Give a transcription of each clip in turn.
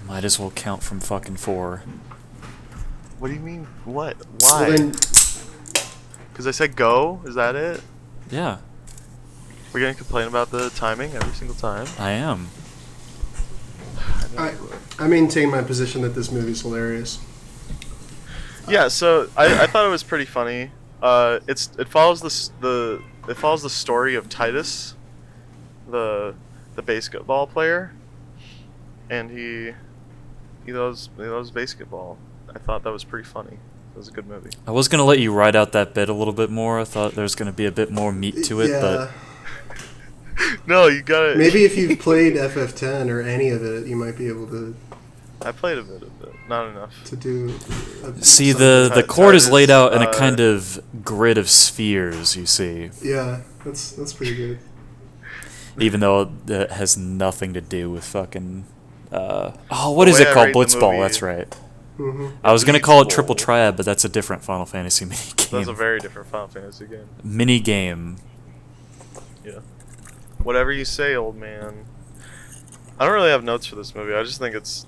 Might as well count from fucking 4. What do you mean? What? Well, Why? then, Because I said go? Is that it? Yeah, We're gonna complain about the timing every single time? I am. I maintain my position that this movie's hilarious. Yeah, so I thought it was pretty funny. It follows it follows the story of Titus, the basketball player, and he loves basketball. I thought that was pretty funny. It was a good movie. I was gonna let you ride out that bit a little bit more. I thought there was gonna be a bit more meat to it, but No, you got it. Maybe if you've played FF10 or any of it, you might be able to I played a bit of it, not enough. do. see, something. the court is laid out in a Titus, kind of grid of spheres, you see, Yeah, that's pretty good. even though that has nothing to do with fucking. What The is way it I called? rate the Blitzball. movie- That's right. Hmm. I was gonna call it Blitzball. Triple Triad, but that's a different Final Fantasy mini That's a game. very different Final Fantasy game. Mini game. Yeah. Whatever you say, old man. I don't really have notes for this movie. I just think it's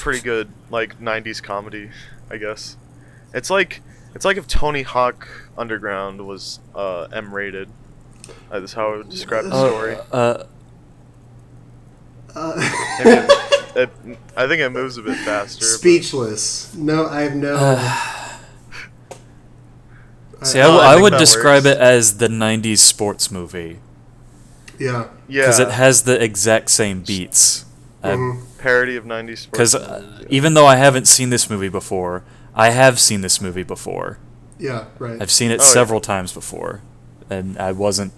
pretty good, like 90s comedy, I guess. It's like if Tony Hawk Underground was M-rated. That's how I would describe the story. Maybe I think it moves a bit faster. but- Speechless. No, I have no. See, Oh, I I think would that describe works. it as the '90s sports movie Yeah. Yeah. because it has the exact same beats. Mhm. Parody of 90s sports. Because movies, even though I haven't seen this movie before, I have seen this movie before. Yeah. Right. I've seen it Oh, yeah. several times before, and I wasn't.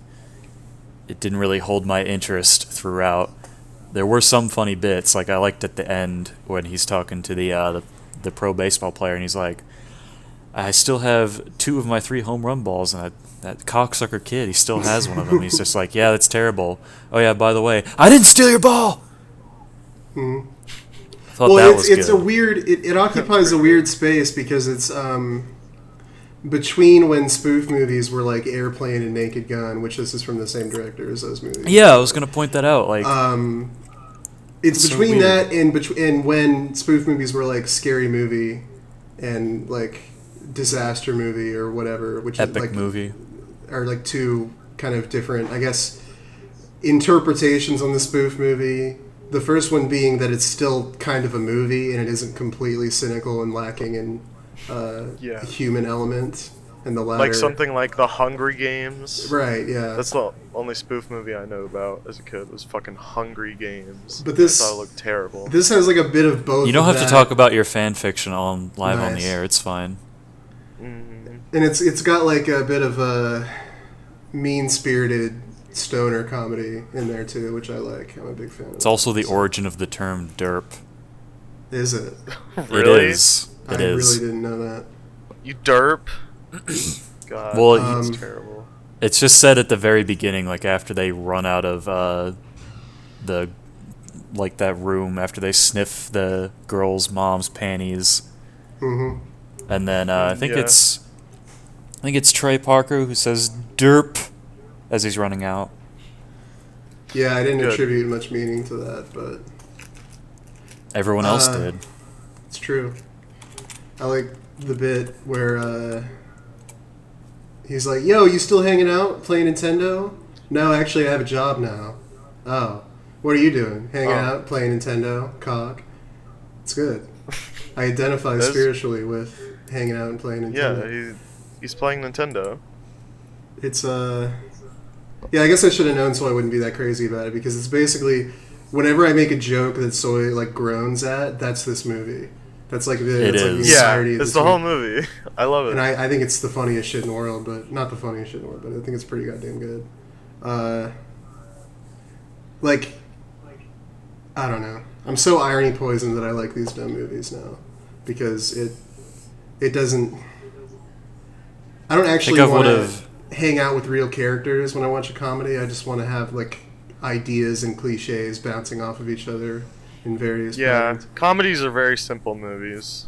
It didn't really hold my interest throughout. There were some funny bits, like I liked at the end when he's talking to the pro baseball player, and he's like, "I still have 2 of my 3 home run balls, and that cocksucker kid, he still has one of them." He's just like, "Yeah, that's terrible. Oh yeah, by the way, I didn't steal your ball." Mhm. I thought Well, that it's was it's good. a weird. It occupies a weird space because it's between when spoof movies were like Airplane and Naked Gun, which this is from the same director as those movies. Yeah, I was gonna point that out. Like, It's so between weird. that and when spoof movies were like Scary Movie and like Disaster Movie or whatever, which epic is like movie. are like two kind of different, I guess, interpretations on the spoof movie. The first one being that it's still kind of a movie and it isn't completely cynical and lacking in Yeah. human element, and the latter like something like The Hungry Games. right, yeah. That's the only spoof movie I know about as a kid was fucking Hungry Games. But this- I thought it looked terrible. This has like a bit of both. You don't of have to that. talk about your fan fiction on live on the Nice. air. It's fine. And it's got like a bit of a mean-spirited stoner comedy in there too, which I like. I'm a big fan of. It's also the origin of the term derp. Is it? Really? It is. It I is. really didn't know that. You derp. God, Well, that's Um, terrible. It's just said at the very beginning, like after they run out of the like that room, after they sniff the girl's mom's panties, Mm-hmm. and then I think Yeah. it's Trey Parker who says derp as he's running out. Yeah, I didn't Good. attribute much meaning to that, but Everyone else Uh, did. it's true. I like the bit where he's like, "Yo, you still hanging out, playing Nintendo?" "No, actually, I have a job now." "Oh, what are you doing? Hanging Oh. out, playing Nintendo, cock." It's good. I identify That's- spiritually with hanging out and playing Nintendo. Yeah, he's playing Nintendo. It's yeah, I guess I should have known so I wouldn't be that crazy about it, because it's basically whenever I make a joke that Soy like groans at, that's this movie. That's like the, It that's like the is. Yeah, entirety of it's this the whole movie. movie. I love it. And I think it's the funniest shit in the world, but not the funniest shit in the world, but I think it's pretty goddamn good. Like, I don't know. I'm so irony poisoned that I like these dumb movies now, because it doesn't. I don't actually I want to would've- hang out with real characters when I watch a comedy. I just want to have like ideas and cliches bouncing off of each other in various. Yeah, patterns. comedies are very simple movies.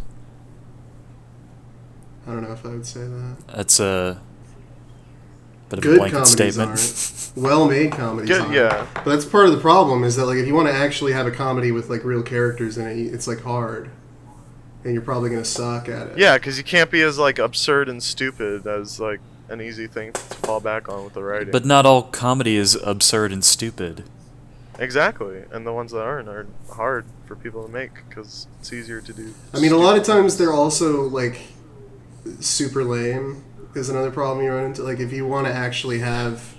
I don't know if I would say that. That's a Bit of a good blanket comedies statement. aren't. Well-made comedies aren't. Yeah. But that's part of the problem is that like if you want to actually have a comedy with like real characters in it, it's like hard, and you're probably gonna suck at it. Yeah, because you can't be as like absurd and stupid as like an easy thing to fall back on with the writing. But not all comedy is absurd and stupid. Exactly, and the ones that aren't are hard for people to make because it's easier to do. I mean, a lot of times they're also like super lame. Is another problem you run into. Like if you want to actually have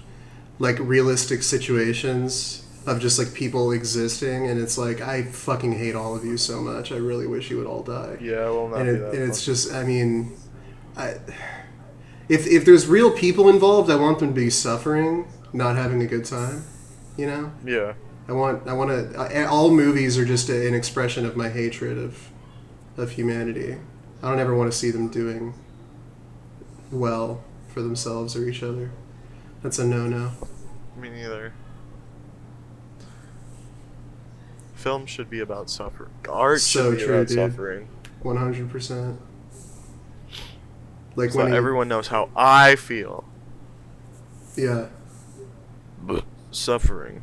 like realistic situations of just like people existing, and it's like I fucking hate all of you so much. I really wish you would all die. Yeah, well, not And, be it, that. and it's fun. just, I mean, if there's real people involved, I want them to be suffering, not having a good time. You know, Yeah. I want to. All movies are just an expression of my hatred of humanity. I don't ever want to see them doing well for themselves or each other. That's a no-no. Me neither. Film should be about suffering. Art So should be true, about dude. suffering. 100%. Like So when that everyone knows how I feel. yeah. Suffering.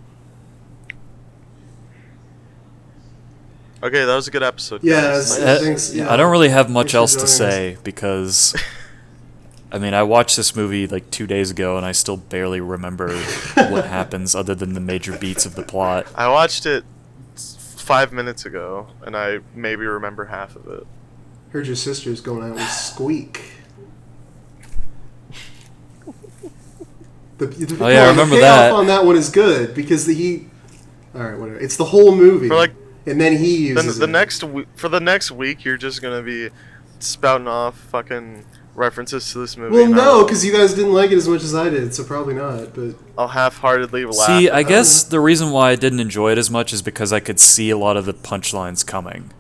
Okay, that was a good episode. Yeah, guys. thanks, yeah. I don't really have much Thanks for else to joining say because, I mean, I watched this movie like 2 days ago and I still barely remember what happens other than the major beats of the plot. I watched it 5 minutes ago, and I maybe remember half of it. Heard your sister's going out with Squeak. Oh, yeah, I remember the payoff that. on that one is good because all right, whatever. It's the whole movie. For like and then he uses the it. next week, you're just gonna be spouting off fucking references to this movie. Well, and no, because you guys didn't like it as much as I did, so probably not. But I'll half-heartedly laugh. See, at I them. guess the reason why I didn't enjoy it as much is because I could see a lot of the punchlines coming.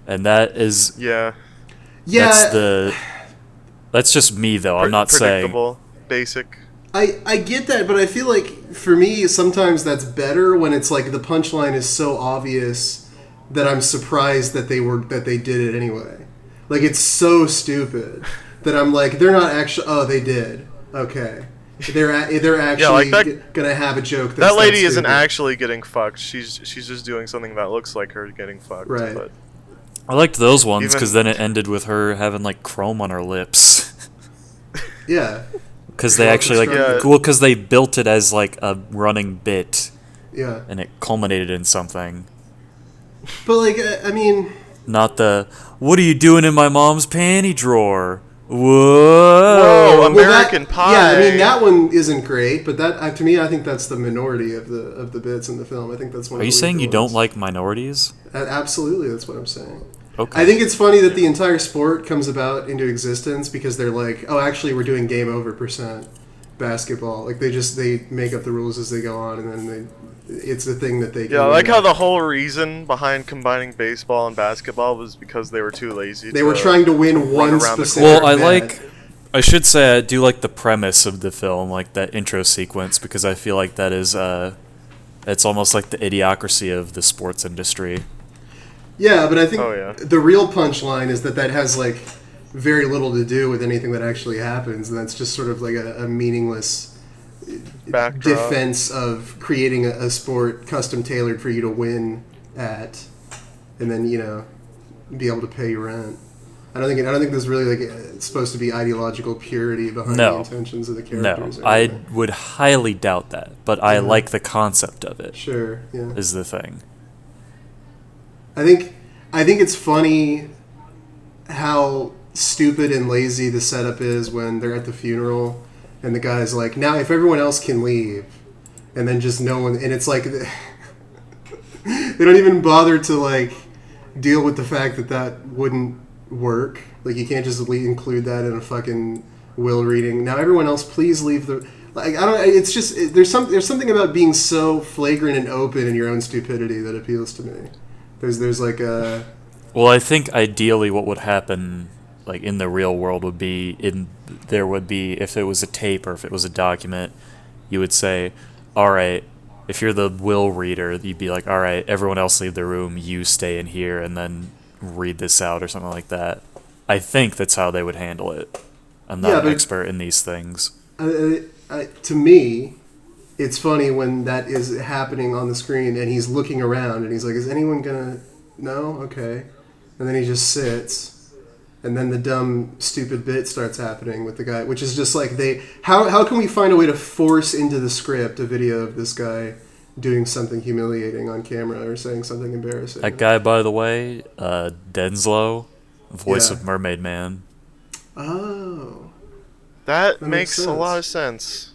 And that is Yeah. yeah, that's just me though. I'm not saying predictable, basic. I get that, but I feel like for me sometimes that's better when it's like the punchline is so obvious that I'm surprised that they did it anyway. Like it's so stupid that I'm like they're not actually. Oh, they did. Okay, they're actually like that- gonna have a joke. That's That lady stupid. isn't actually getting fucked. She's just doing something that looks like her getting fucked. Right. But I liked those ones Even- because then it ended with her having like chrome on her lips. Yeah, Because they Well, actually like yeah. because they built it as like a running bit yeah. and it culminated in something. But like I mean, Not the what are you doing in my mom's panty drawer? Whoa! Whoa, well, American Pie. Yeah, I mean that one isn't great, but that to me I think that's the minority of the bits in the film. I think that's one. Are of you the saying you weaker don't ones. like minorities? Absolutely, that's what I'm saying. Okay. I think it's funny that the entire sport comes about into existence because they're like, oh, actually, we're doing game over % basketball. Like they make up the rules as they go on, and then it's the thing that they. Yeah, I like how the whole reason behind combining baseball and basketball was because they were too lazy. they were trying to win one around the specific. Well, bet. I should say I do like the premise of the film, like that intro sequence, because I feel like that is it's almost like the idiocracy of the sports industry. Yeah, but I think Oh, yeah. the real punchline is that has like very little to do with anything that actually happens, and that's just sort of like a meaningless Backdrop. defense of creating a sport custom tailored for you to win at, and then be able to pay your rent. I don't think there's really like it's supposed to be ideological purity behind the No. intentions of the No, characters. or I anything. would highly doubt that, but I Mhm. like the concept of it. Sure, yeah. Is the thing. I think it's funny how stupid and lazy the setup is when they're at the funeral and the guy's like, now if everyone else can leave, and then just no one, and it's like they don't even bother to like deal with the fact that wouldn't work. Like you can't just include that in a fucking will reading. Now everyone else, please leave the. Like I don't. It's just there's something about being so flagrant and open in your own stupidity that appeals to me. There's like a. Well, I think ideally what would happen, like in the real world, would be if it was a tape or if it was a document, you would say, all right, if you're the will reader, you'd be like, all right, everyone else leave the room, you stay in here, and then read this out or something like that. I think that's how they would handle it. I'm not Yeah, an but- expert in these things. to me, it's funny when that is happening on the screen and he's looking around and he's like, is anyone gonna... No? Okay. And then he just sits. And then the dumb, stupid bit starts happening with the guy, which is just like How can we find a way to force into the script a video of this guy doing something humiliating on camera or saying something embarrassing? That guy, by the way, Denslow, voice Yeah. of Mermaid Man. Oh. That makes makes a lot sense. of sense.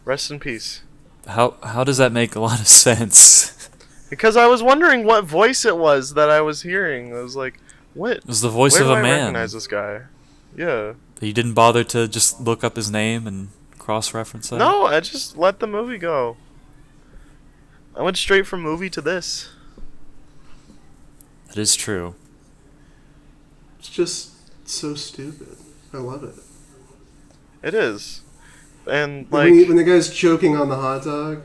Rest in peace. How does that make a lot of sense? Because I was wondering what voice it was that I was hearing. I was like, what? It was the voice Where of do a I man. recognize this guy? Yeah. You didn't bother to just look up his name and cross-reference that? No, I just let the movie go. I went straight from movie to this. That is true. It's just so stupid. I love it. It is. And When the guy's choking on the hot dog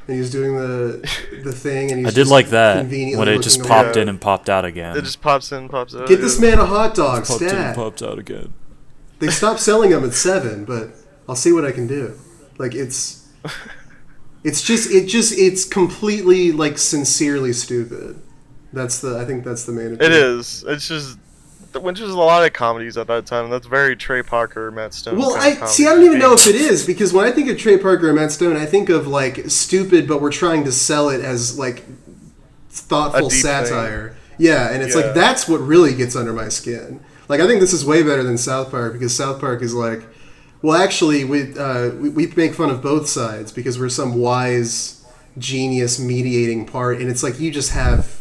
and he's doing the thing and he's I did just like that conveniently when it just looking popped away. in and popped out again. it just pops in, pops out. Get this man a hot dog, Popped in and stat. popped out again. They stopped selling them at 7, but I'll see what I can do. Like it's completely like sincerely stupid. I think that's the main. It is. It's just, which is a lot of comedies at that time. That's very Trey Parker, Matt Stone. Well, kind of I don't even know if it is, because when I think of Trey Parker and Matt Stone, I think of like stupid, but we're trying to sell it as like thoughtful A deep satire. Yeah, and it's Yeah. like that's what really gets under my skin. Like I think this is way better than South Park, because South Park is like, well, actually, we make fun of both sides because we're some wise genius mediating part, and it's like you just have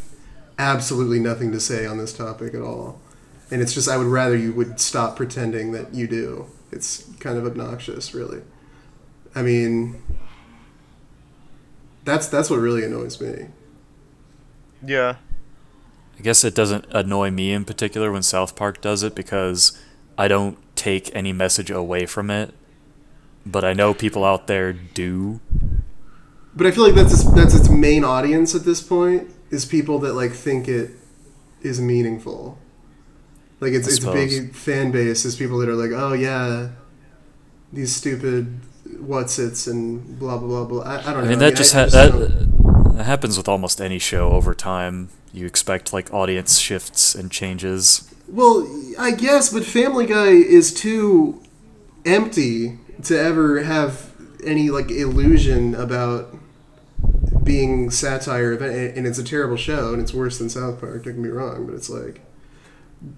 absolutely nothing to say on this topic at all. And it's just, I would rather you would stop pretending that you do. It's kind of obnoxious, really. I mean, that's what really annoys me. Yeah. I guess it doesn't annoy me in particular when South Park does it because I don't take any message away from it. But I know people out there do. But I feel like that's its main audience at this point, is people that like think it is meaningful. Like its big fan base is people that are like, oh yeah, these stupid what's-its and blah blah blah blah. I don't know. I mean, that that happens with almost any show over time. You expect like audience shifts and changes. Well, I guess, but Family Guy is too empty to ever have any like illusion about being satire, and it's a terrible show, and it's worse than South Park. Don't get me wrong, but it's like,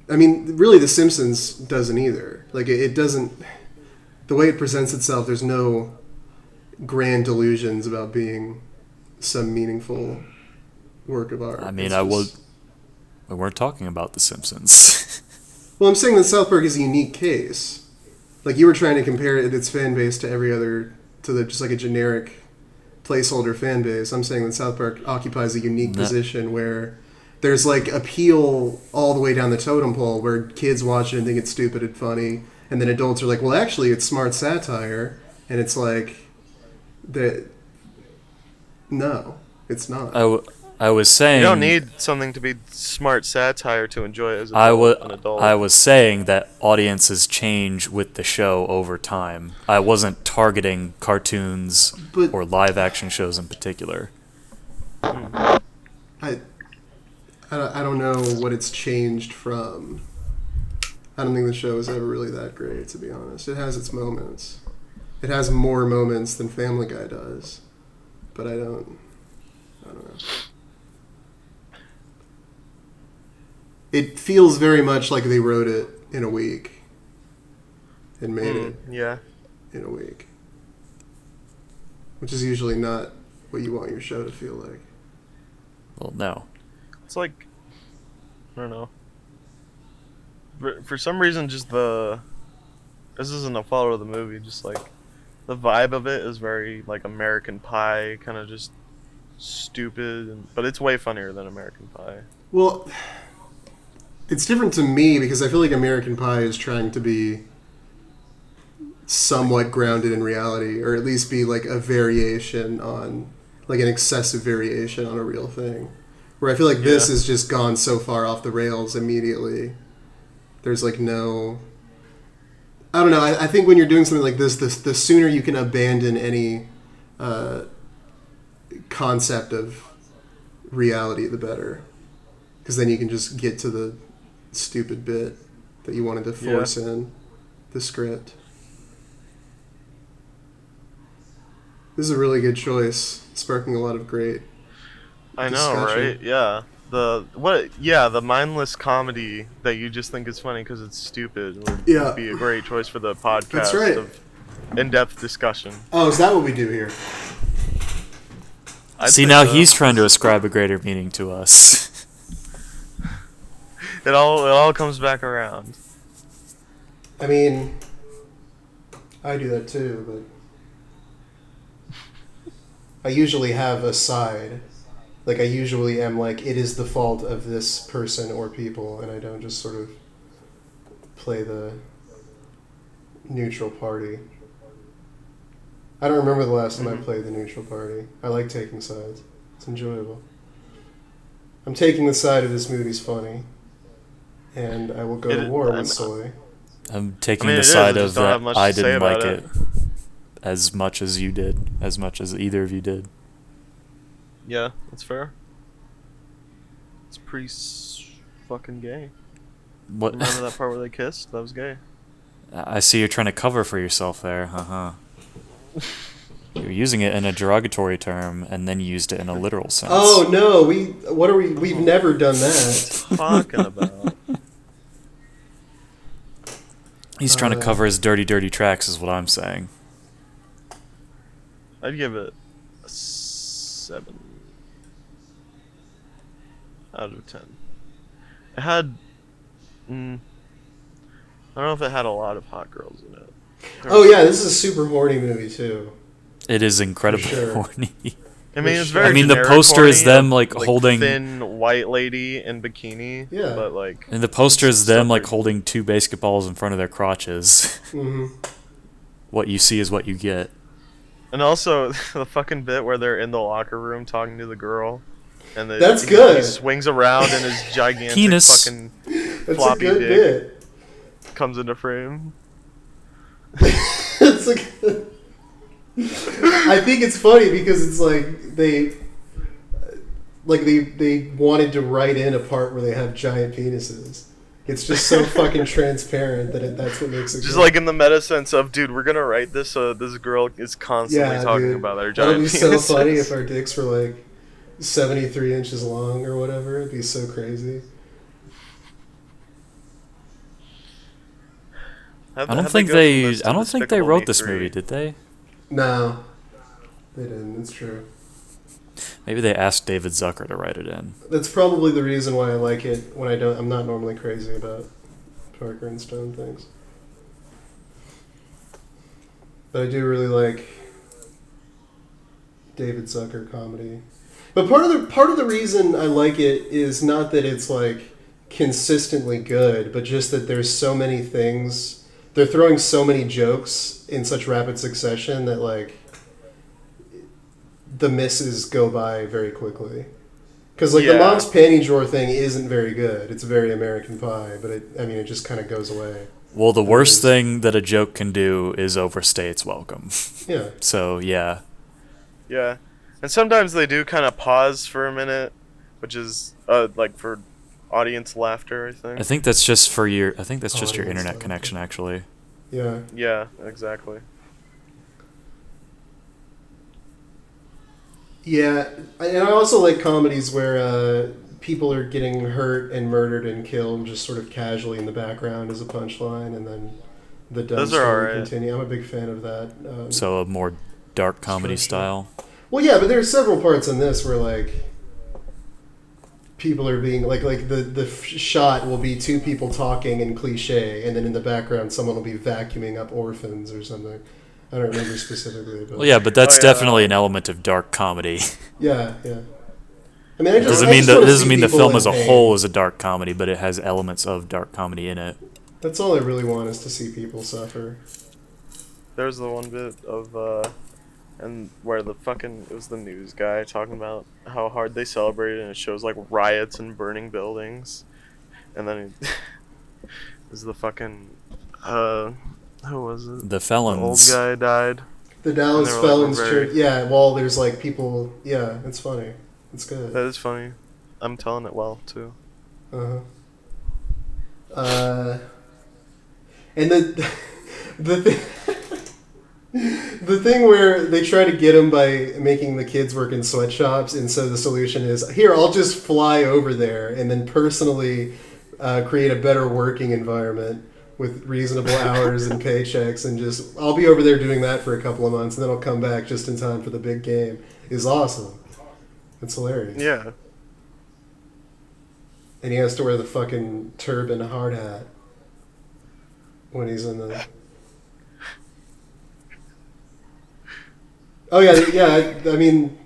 I mean, really, The Simpsons doesn't either. Like, it doesn't. The way it presents itself, there's no grand delusions about being some meaningful work of art. I mean, It's we weren't talking about The Simpsons. Well, I'm saying that South Park is a unique case. Like, you were trying to compare its fan base to every other, just like a generic placeholder fan base. I'm saying that South Park occupies a unique position where there's like appeal all the way down the totem pole, where kids watch it and think it's stupid and funny, and then adults are like, well, actually, it's smart satire, and it's like that. No, it's not. I was saying You don't need something to be smart satire to enjoy it as an adult. I was saying that audiences change with the show over time. I wasn't targeting cartoons or live action shows in particular. I don't know what it's changed from. I don't think the show is ever really that great, to be honest. It has its moments. It has more moments than Family Guy does, but I don't know. It feels very much like they wrote it in a week and made it in a week, which is usually not what you want your show to feel like. Well, no. It's like, I don't know. For some reason, just this isn't a follow of the movie, just like the vibe of it is very like American Pie, kind of just stupid, but it's way funnier than American Pie. Well, it's different to me because I feel like American Pie is trying to be somewhat grounded in reality, or at least be like a variation on, like an excessive variation on a real thing. Where I feel like this has just gone so far off the rails immediately. There's like no... I don't know. I think when you're doing something like this, the sooner you can abandon any concept of reality, the better. Because then you can just get to the stupid bit that you wanted to force in the script. This is a really good choice, sparking a lot of great I know, discussion. right? Yeah. The mindless comedy that you just think is funny because it's stupid would be a great choice for the podcast. That's right. Of in-depth discussion. Oh, is that what we do here? See, now he's trying to ascribe a greater meaning to us. It all comes back around. I mean, I do that too, but I usually have a side. Like, I usually am like, it is the fault of this person or people, and I don't just sort of play the neutral party. I don't remember the last time I played the neutral party. I like taking sides. It's enjoyable. I'm taking the side of this movie's funny, and I will go to war with Soy. I'm taking the side of that I didn't like it as much as you did, as much as either of you did. Yeah, that's fair. It's pretty fucking gay. What? Remember that part where they kissed? That was gay. I see you're trying to cover for yourself there. You're using it in a derogatory term, and then you used it in a literal sense. Oh no, we've never done that. Talking about. He's trying to cover his dirty tracks, is what I'm saying. I'd give it a 7 out of 10. It had. I don't know if it had a lot of hot girls in it. Oh yeah, this is a super horny movie too. It is incredibly horny. I mean, it's very. I mean, the poster is them like holding thin white lady in bikini. Yeah. But like. And the poster is them like holding 2 basketballs in front of their crotches. Mm-hmm. What you see is what you get. And also the fucking bit where they're in the locker room talking to the girl, and that's good. He swings around and his gigantic Penis. fucking That's floppy a good dick bit. comes into frame. It's like, I think it's funny because it's like they wanted to write in a part where they have giant penises. It's just so fucking transparent that that's what makes it Just good. like in the meta sense of, dude, we're gonna write this so this girl is constantly talking about their giant penises. That'd be so funny if our dicks were like 73 inches long or whatever. It'd be so crazy. I don't think they wrote this movie, did they? No, they didn't. It's true. Maybe they asked David Zucker to write it in. That's probably the reason why I like it when I'm not normally crazy about Parker and Stone things. But I do really like David Zucker comedy. But part of the reason I like it is not that it's like consistently good, but just that there's so many things. They're throwing so many jokes in such rapid succession that like the misses go by very quickly. Because like the mom's panty drawer thing isn't very good. It's very American Pie, but it just kind of goes away. Well, the worst thing that a joke can do is overstay its welcome. Yeah. So, yeah. Yeah. And sometimes they do kind of pause for a minute, which is like for audience laughter, I think. I think that's just your internet connection, actually. Yeah. Yeah, exactly. Yeah, and I also like comedies where people are getting hurt and murdered and killed just sort of casually in the background as a punchline, and then the dumb story continue. I'm a big fan of that. So a more dark comedy style? Well, yeah, but there's several parts in this where, like, people are being, like the shot will be 2 people talking in cliche, and then in the background someone will be vacuuming up orphans or something. I don't remember specifically. But well, yeah, but that's definitely an element of dark comedy. Yeah. I mean, it doesn't mean the film as a whole is a dark comedy, but it has elements of dark comedy in it. That's all I really want is to see people suffer. There's the one bit of and where it was the news guy talking about how hard they celebrated, and it shows like riots and burning buildings, and then it was the fucking Who was it? The The old felons. guy died. The And Dallas they were like, Felons we're very- Church. Yeah, well, there's like people. Yeah, it's funny. It's good. That is funny. I'm telling it well too. Uh-huh. And the the the thing where they try to get him by making the kids work in sweatshops, and so the solution is, here, I'll just fly over there and then personally create a better working environment with reasonable hours and paychecks, and just I'll be over there doing that for a couple of months, and then I'll come back just in time for the big game. Is awesome. It's hilarious. Yeah. And he has to wear the fucking turban hard hat when he's in the. Oh yeah, yeah. I mean,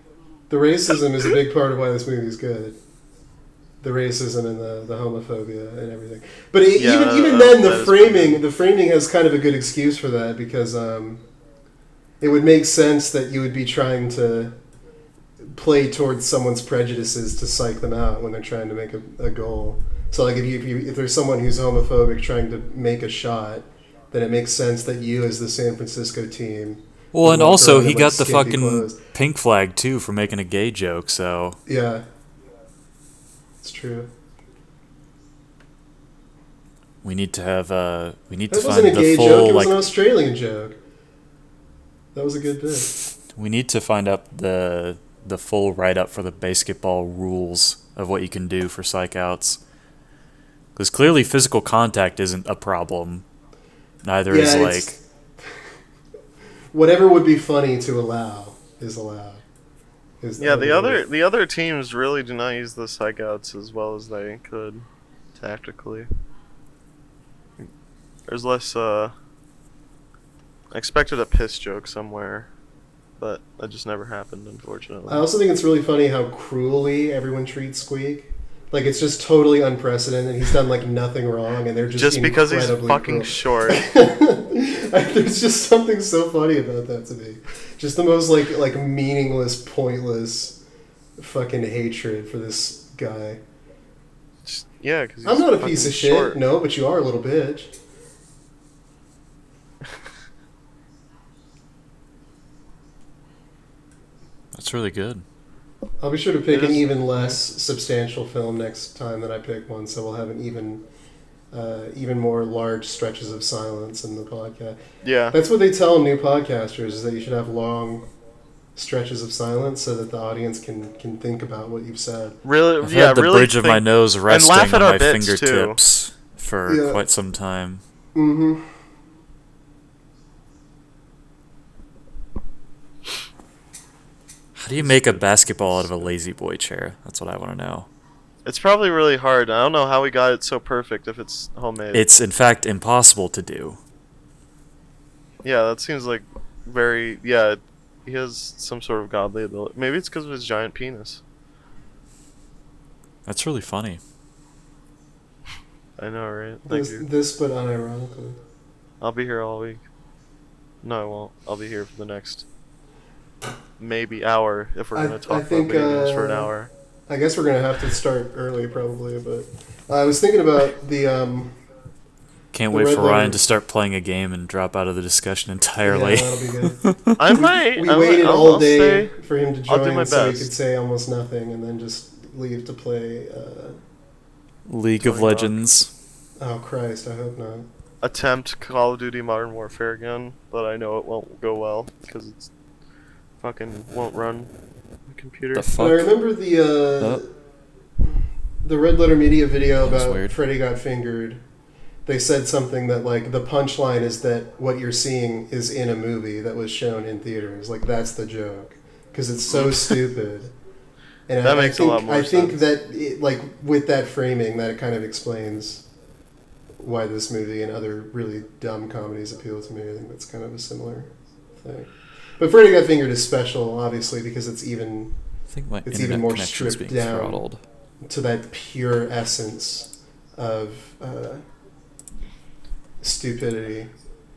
the racism is a big part of why this movie is good. The racism and the homophobia and everything. But even then, the framing has kind of a good excuse for that, because it would make sense that you would be trying to play towards someone's prejudices to psych them out when they're trying to make a goal. So like if there's someone who's homophobic trying to make a shot, then it makes sense that you, as the San Francisco team. Well, and also he got the skimpy fucking clothes. pink flag too for making a gay joke. So Yeah, it's true. we need to have we need That to wasn't find a gay the full joke. It was like an Australian joke. That was a good bit. we need to find out the full write up for the basketball rules of what you can do for psych outs. Because clearly physical contact isn't a problem. Neither is Yeah, like whatever would be funny to allow is allowed. Yeah, the other teams really do not use the psych outs as well as they could tactically. There's less I expected a piss joke somewhere, but that just never happened, unfortunately. I also think it's really funny how cruelly everyone treats Squeak. Like, it's just totally unprecedented. He's done like nothing wrong, and they're just because he's incredibly fucking cruel. short. There's just something so funny about that to me. Just the most like meaningless, pointless, fucking hatred for this guy. Yeah, because I'm not a piece of short. shit. No, but you are a little bitch. that's really good. I'll be sure to pick It an is- even less substantial film next time that I pick one, so we'll have an even more large stretches of silence in the podcast. Yeah. That's what they tell new podcasters, is that you should have long stretches of silence so that the audience can think about what you've said. Really, I've yeah, had the really bridge of my think- nose resting laugh on at our my bits, fingertips for Yeah. quite some time. Mm-hmm. How do you make a basketball out of a lazy boy chair? That's what I want to know. It's probably really hard. I don't know how we got it so perfect if it's homemade. It's in fact impossible to do. Yeah, that seems like very... Yeah, he has some sort of godly ability. Maybe it's because of his giant penis. That's really funny. I know, right? Thank you. This, but unironically. I'll be here all week. No, I won't. I'll be here for the next maybe hour if we're I- going to talk I think, about video games for an hour. I guess we're gonna have to start early, probably. But I was thinking about the Can't The wait red for letter- Ryan to start playing a game and drop out of the discussion entirely. Yeah, that'll be good. I might. We I waited might, all I'll day stay. for him to I'll do join, my so we best. could say almost nothing, and then just leave to play. League of Tony Hawk. Legends. Oh Christ! I hope not. Attempt Call of Duty Modern Warfare again, but I know it won't go well because it's fucking won't run the computer. The But I fuck? remember the Red Letter Media video That's about weird. Freddy Got Fingered. They said something that like the punchline is that what you're seeing is in a movie that was shown in theaters. Like that's the joke because it's so stupid. And That makes a lot more I think sense. that it, like with that framing, that kind of explains why this movie and other really dumb comedies appeal to me. I think that's kind of a similar thing. But Freddy Got Fingered is special, obviously, because it's even I think my It's internet even more connection's stripped being down. throttled. to that pure essence of stupidity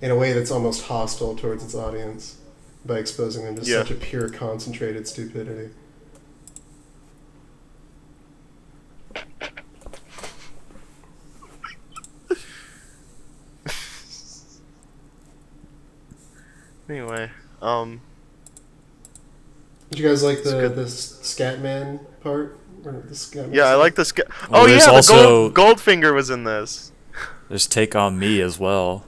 in a way that's almost hostile towards its audience by exposing them to Yeah. such a pure, concentrated stupidity. Anyway, Did you guys like It's the good. the Scatman part? Or the Scatman yeah, I scene? like this. Well, Oh there's yeah, the also Goldfinger was in this. there's Take on Me as well.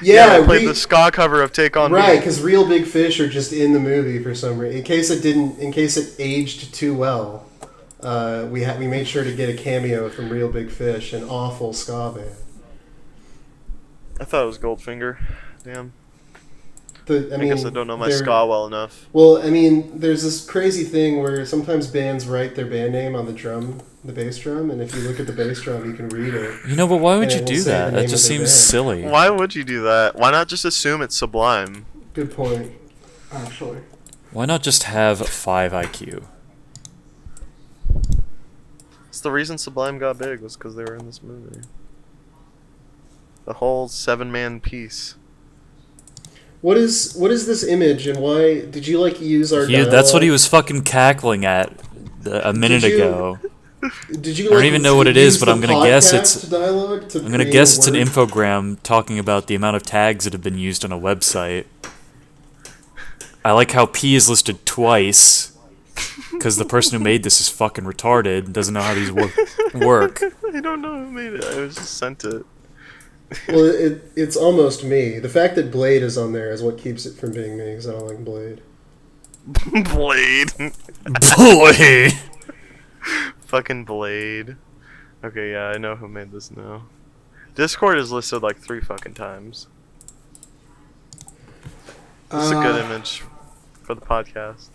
Yeah, they played the ska cover of Take on right, Me. because Real Big Fish are just in the movie for some reason. In case it aged too well, we made sure to get a cameo from Real Big Fish, an awful ska band. I thought it was Goldfinger. Damn. I I mean, guess I don't know my they're- ska well enough. Well, I mean, there's this crazy thing where sometimes bands write their band name on the bass drum, and if you look at the bass drum, you can read it. You know, but why would And you it will do say that? the That name just of their seems band. silly. Why would you do that? Why not just assume it's Sublime? Good point, actually. Why not just have 5 IQ? It's the reason Sublime got big was because they were in this movie. The whole 7-man piece. What is this image, and why did you use our? That's what he dialogue? was fucking cackling at a minute Did you- ago. Did you? I don't even know what it is, use but the I'm gonna guess podcast it's- dialogue to I'm gonna create guess a it's an word? infogram talking about the amount of tags that have been used on a website. I like how P is listed twice, because the person who made this is fucking retarded and doesn't know how these work. I don't know who made it. I was just sent it. Well, it's almost me. The fact that Blade is on there is what keeps it from being me, because I don't like Blade. Blade. Boy! Fucking Blade. Okay, yeah, I know who made this now. Discord is listed like 3 fucking times. This is a good image for the podcast.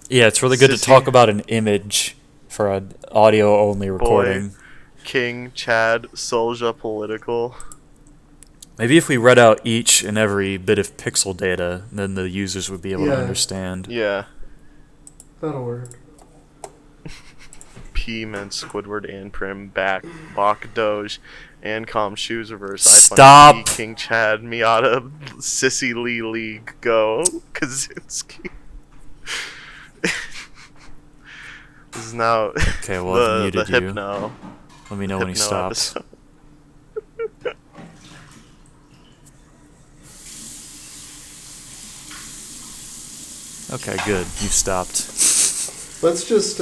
Yeah, it's really good to Sissy. talk about an image for an audio-only recording. King, Chad, Solja Political. Maybe if we read out each and every bit of pixel data, then the users would be able to Yeah. understand. Yeah. That'll work. P meant Squidward and Prim, Back, Bach, Doge, Ancom, Shoes Reverse, Stop. iPhone, King Chad, Miata, Sissy Lee League, Go, Kaczynski. This is now Okay, well, I've the muted you. Hypno. Let me know when he Hypno stops. episode. Okay, good. You've stopped. Let's just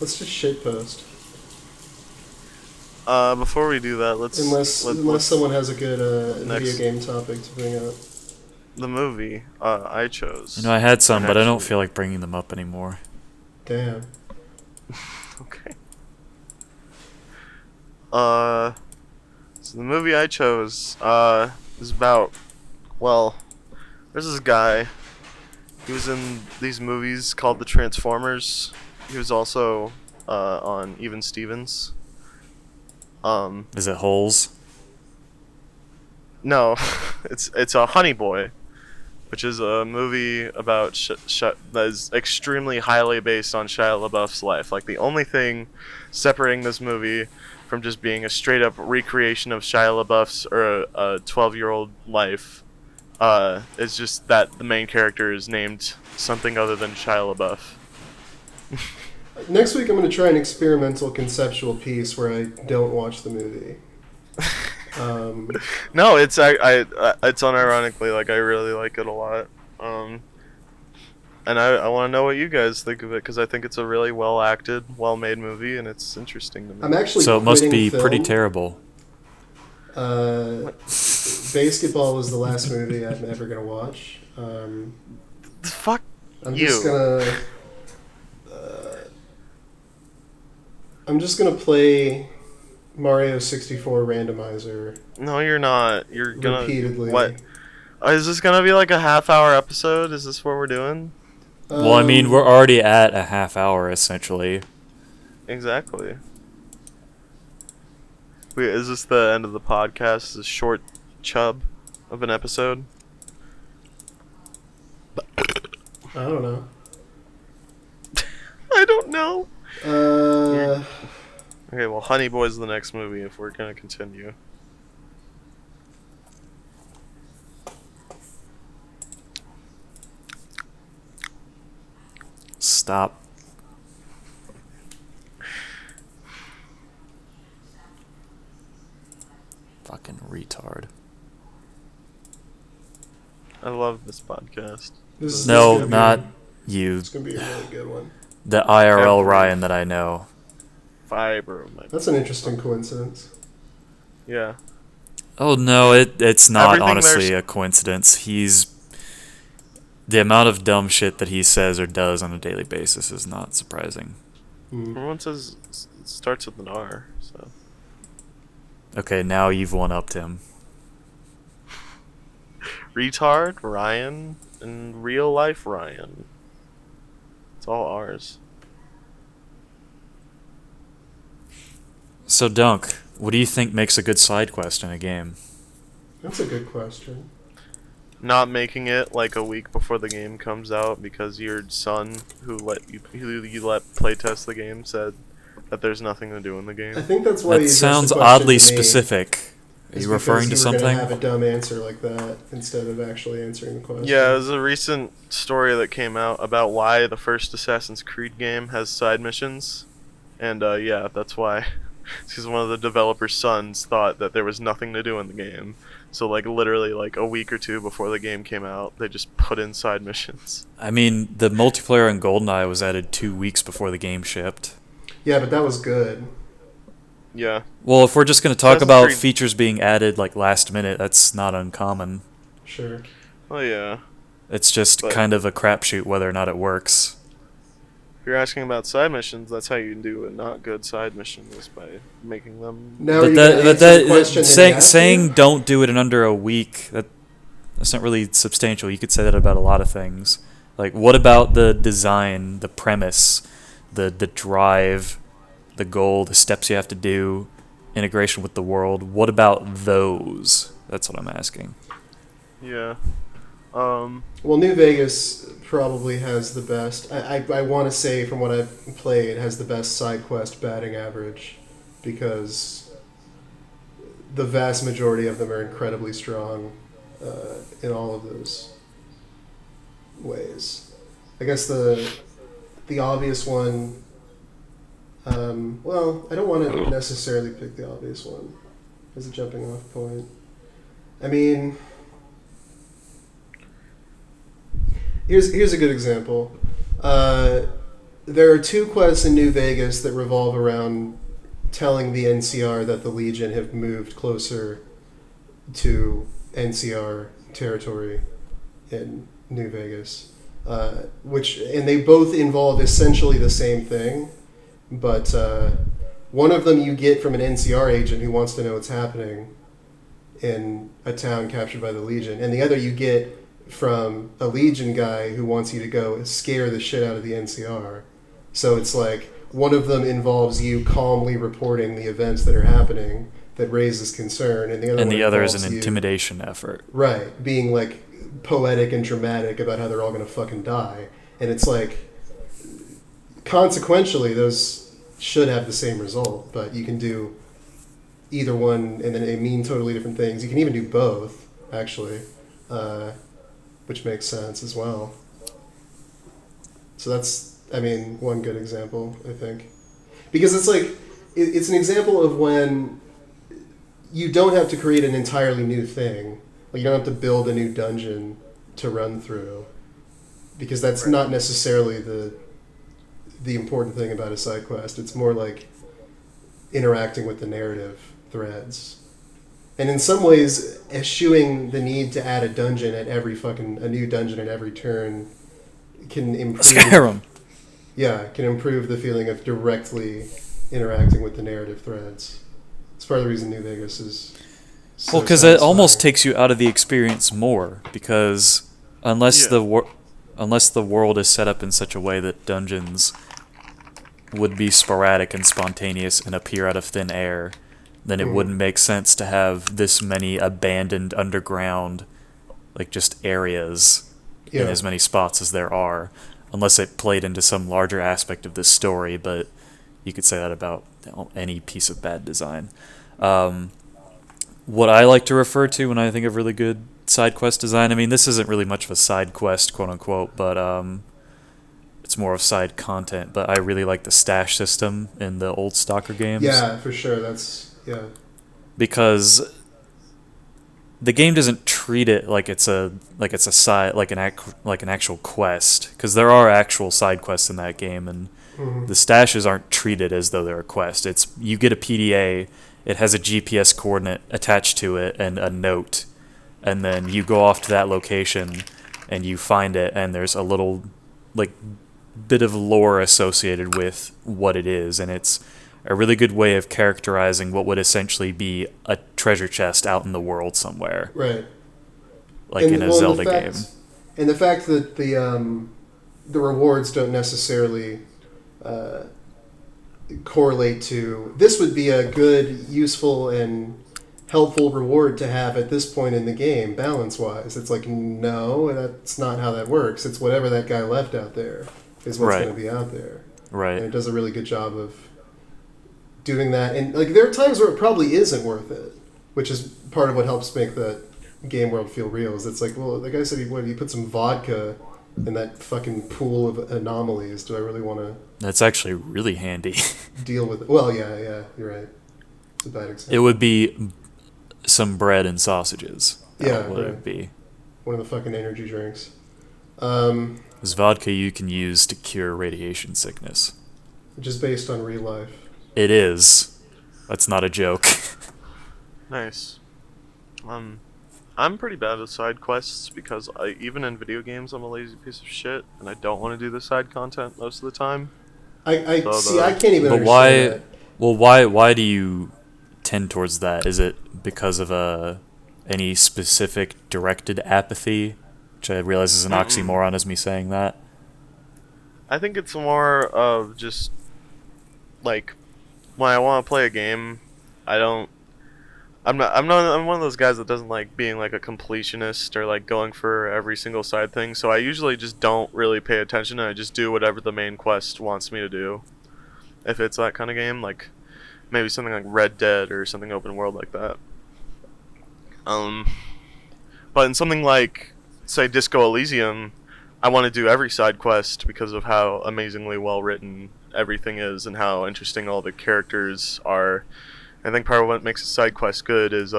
shitpost. Before we do that, let's Unless someone has a good video Next. game topic to bring up. the movie I chose. You know, I had some, but I don't Actually- feel like bringing them up anymore. Damn. Okay. So the movie I chose is about, well, there's this guy. He was in these movies called The Transformers. He was also on Even Stevens. Is it holes? No, it's a Honey Boy, which is a movie about that is extremely highly based on Shia LaBeouf's life. Like, the only thing separating this movie from just being a straight up recreation of Shia LaBeouf's or a 12-year-old life is just that the main character is named something other than Shia LaBeouf. Next week, I'm going to try an experimental conceptual piece where I don't watch the movie. No, it's it's unironically, like, I really like it a lot. And I want to know what you guys think of it, because I think it's a really well acted, well made movie, and it's interesting to me. I'm actually So it must quitting be film. pretty terrible. Baseketball was the last movie I'm ever going to watch. Fuck I'm you. just gonna. I'm just gonna play Mario 64 randomizer No, you're not. You're gonna repeatedly. What? Is this gonna be like a half-hour episode? Is this what we're doing? Well, I mean, we're already at a half hour, essentially. Exactly. Wait, is this the end of the podcast? This short chub of an episode? I don't know. I don't know. Uh, Okay, well, Honey Boy's the next movie if we're gonna continue. Stop. Fucking retard. I love this podcast. This is No, gonna not be, you. it's gonna be a really good one. The IRL Every Ryan that I know. fiber of my. That's an interesting coincidence. Yeah. Oh no, it's not Everything honestly there's- a coincidence. The amount of dumb shit that he says or does on a daily basis is not surprising. Everyone says it starts with an R. So Okay, now you've one-upped him. retard Ryan and real life Ryan. It's all R's. So Dunk, what do you think makes a good side quest in a game? That's a good question. Not making it like a week before the game comes out because your son, who you let playtest the game, said that there's nothing to do in the I game. think that's why That you sounds addressed the question oddly to me, specific. Are is you referring to because you were something? gonna have a dumb answer like that instead of actually answering the question. Yeah, there's a recent story that came out about why the first Assassin's Creed game has side missions, and yeah, that's why. Because one of the developers' sons thought that there was nothing to do in the game, so like literally like a week or two before the game came out, they just put in side missions. I mean, the multiplayer in GoldenEye was added 2 weeks before the game shipped. Yeah, but that was good. Yeah, Well, if we're just going to talk Assassin's about Creed- features being added like last minute, that's not uncommon. Sure. oh yeah. It's just But- kind of a crapshoot whether or not it works. If you're asking about side missions, that's how you do a not good side mission, is by making them. Now are But you that, gonna but answer the that question that he saying asked saying you? don't do it in under a week, that's not really substantial. You could say that about a lot of things. Like, what about the design, the premise, the drive, the goal, the steps you have to do, integration with the world? What about those? That's what I'm asking. Yeah. Well, New Vegas probably has the best. I want to say from what I've played, it has the best side quest batting average because the vast majority of them are incredibly strong in all of those ways. I guess the obvious one. Well, I don't want to necessarily pick the obvious one as a jumping off point. I mean, here's a good example. There are 2 quests in New Vegas that revolve around telling the NCR that the Legion have moved closer to NCR territory in New Vegas, and they both involve essentially the same thing, but one of them you get from an NCR agent who wants to know what's happening in a town captured by the Legion, and the other you get from a Legion guy who wants you to go scare the shit out of the NCR. So it's like one of them involves you calmly reporting the events that are happening that raises concern, and the other And one the other is involves an you- intimidation effort. Right, being like poetic and dramatic about how they're all gonna fucking die, and it's like consequentially those should have the same result, but you can do either one and then they mean totally different things. You can even do both, actually, which makes sense as well. So that's, I mean, one good example, I think, because it's like it's an example of when you don't have to create an entirely new thing. Like, you don't have to build a new dungeon to run through, because that's Right. not necessarily the important thing about a side quest. It's more like interacting with the narrative threads, and in some ways, eschewing the need to add a dungeon at a new dungeon at every turn can improve. Skyrim. Yeah, can improve the feeling of directly interacting with the narrative threads. It's part of the reason New Vegas is. So Well, because it almost satisfying. takes you out of the experience more. Because unless Yeah. unless the world is set up in such a way that dungeons would be sporadic and spontaneous and appear out of thin air, then it Mhm. wouldn't make sense to have this many abandoned underground, like, just areas in Yeah. as many spots as there are, unless it played into some larger aspect of this story. But you could say that about any piece of bad design. What I like to refer to when I think of really good side quest design, I mean, this isn't really much of a side quest, quote unquote, but it's more of side content. But I really like the stash system in the old Stalker games. Yeah, for sure. Yeah. Because the game doesn't treat it like it's a side like an actual quest, because there are actual side quests in that game, and the stashes aren't treated as though they're a quest. It's you get a PDA, it has a GPS coordinate attached to it and a note, and then you go off to that location and you find it, and there's a little like bit of lore associated with what it is, and it's a really good way of characterizing what would essentially be a treasure chest out in the world somewhere, Right. like in a Zelda game. And the fact that the rewards don't necessarily correlate to, this would be a good, useful, and helpful reward to have at this point in the game, balance-wise. It's like, no, that's not how that works. It's whatever that guy left out there is what's going to be out there. Right. And it does a really good job of doing that. And like, there are times where it probably isn't worth it, which is part of what helps make the game world feel real. Is it's like, well, the guy said he put some vodka in that fucking pool of anomalies. Do I really want to? That's actually really handy. Deal with it? Well, yeah, you're right. It's a bad example. It would be some bread and sausages. Yeah, what it would be. One of the fucking energy drinks. This vodka you can use to cure radiation sickness. Which is based on real life. It is. That's not a joke. Nice. I'm pretty bad at side quests because even in video games I'm a lazy piece of shit and I don't want to do the side content most of the time. I can't even but understand why? that. Well, why do you tend towards that? Is it because of any specific directed apathy, which I realize is an oxymoron as me saying that? I think it's more of just like when I want to play a game, I'm one of those guys that doesn't like being like a completionist or like going for every single side thing. So I usually just don't really pay attention and I just do whatever the main quest wants me to do. If it's that kind of game, like maybe something like Red Dead or something open world like that. But in something like, say, Disco Elysium, I want to do every side quest because of how amazingly well written everything is and how interesting all the characters are. I think part of what makes a side quest good is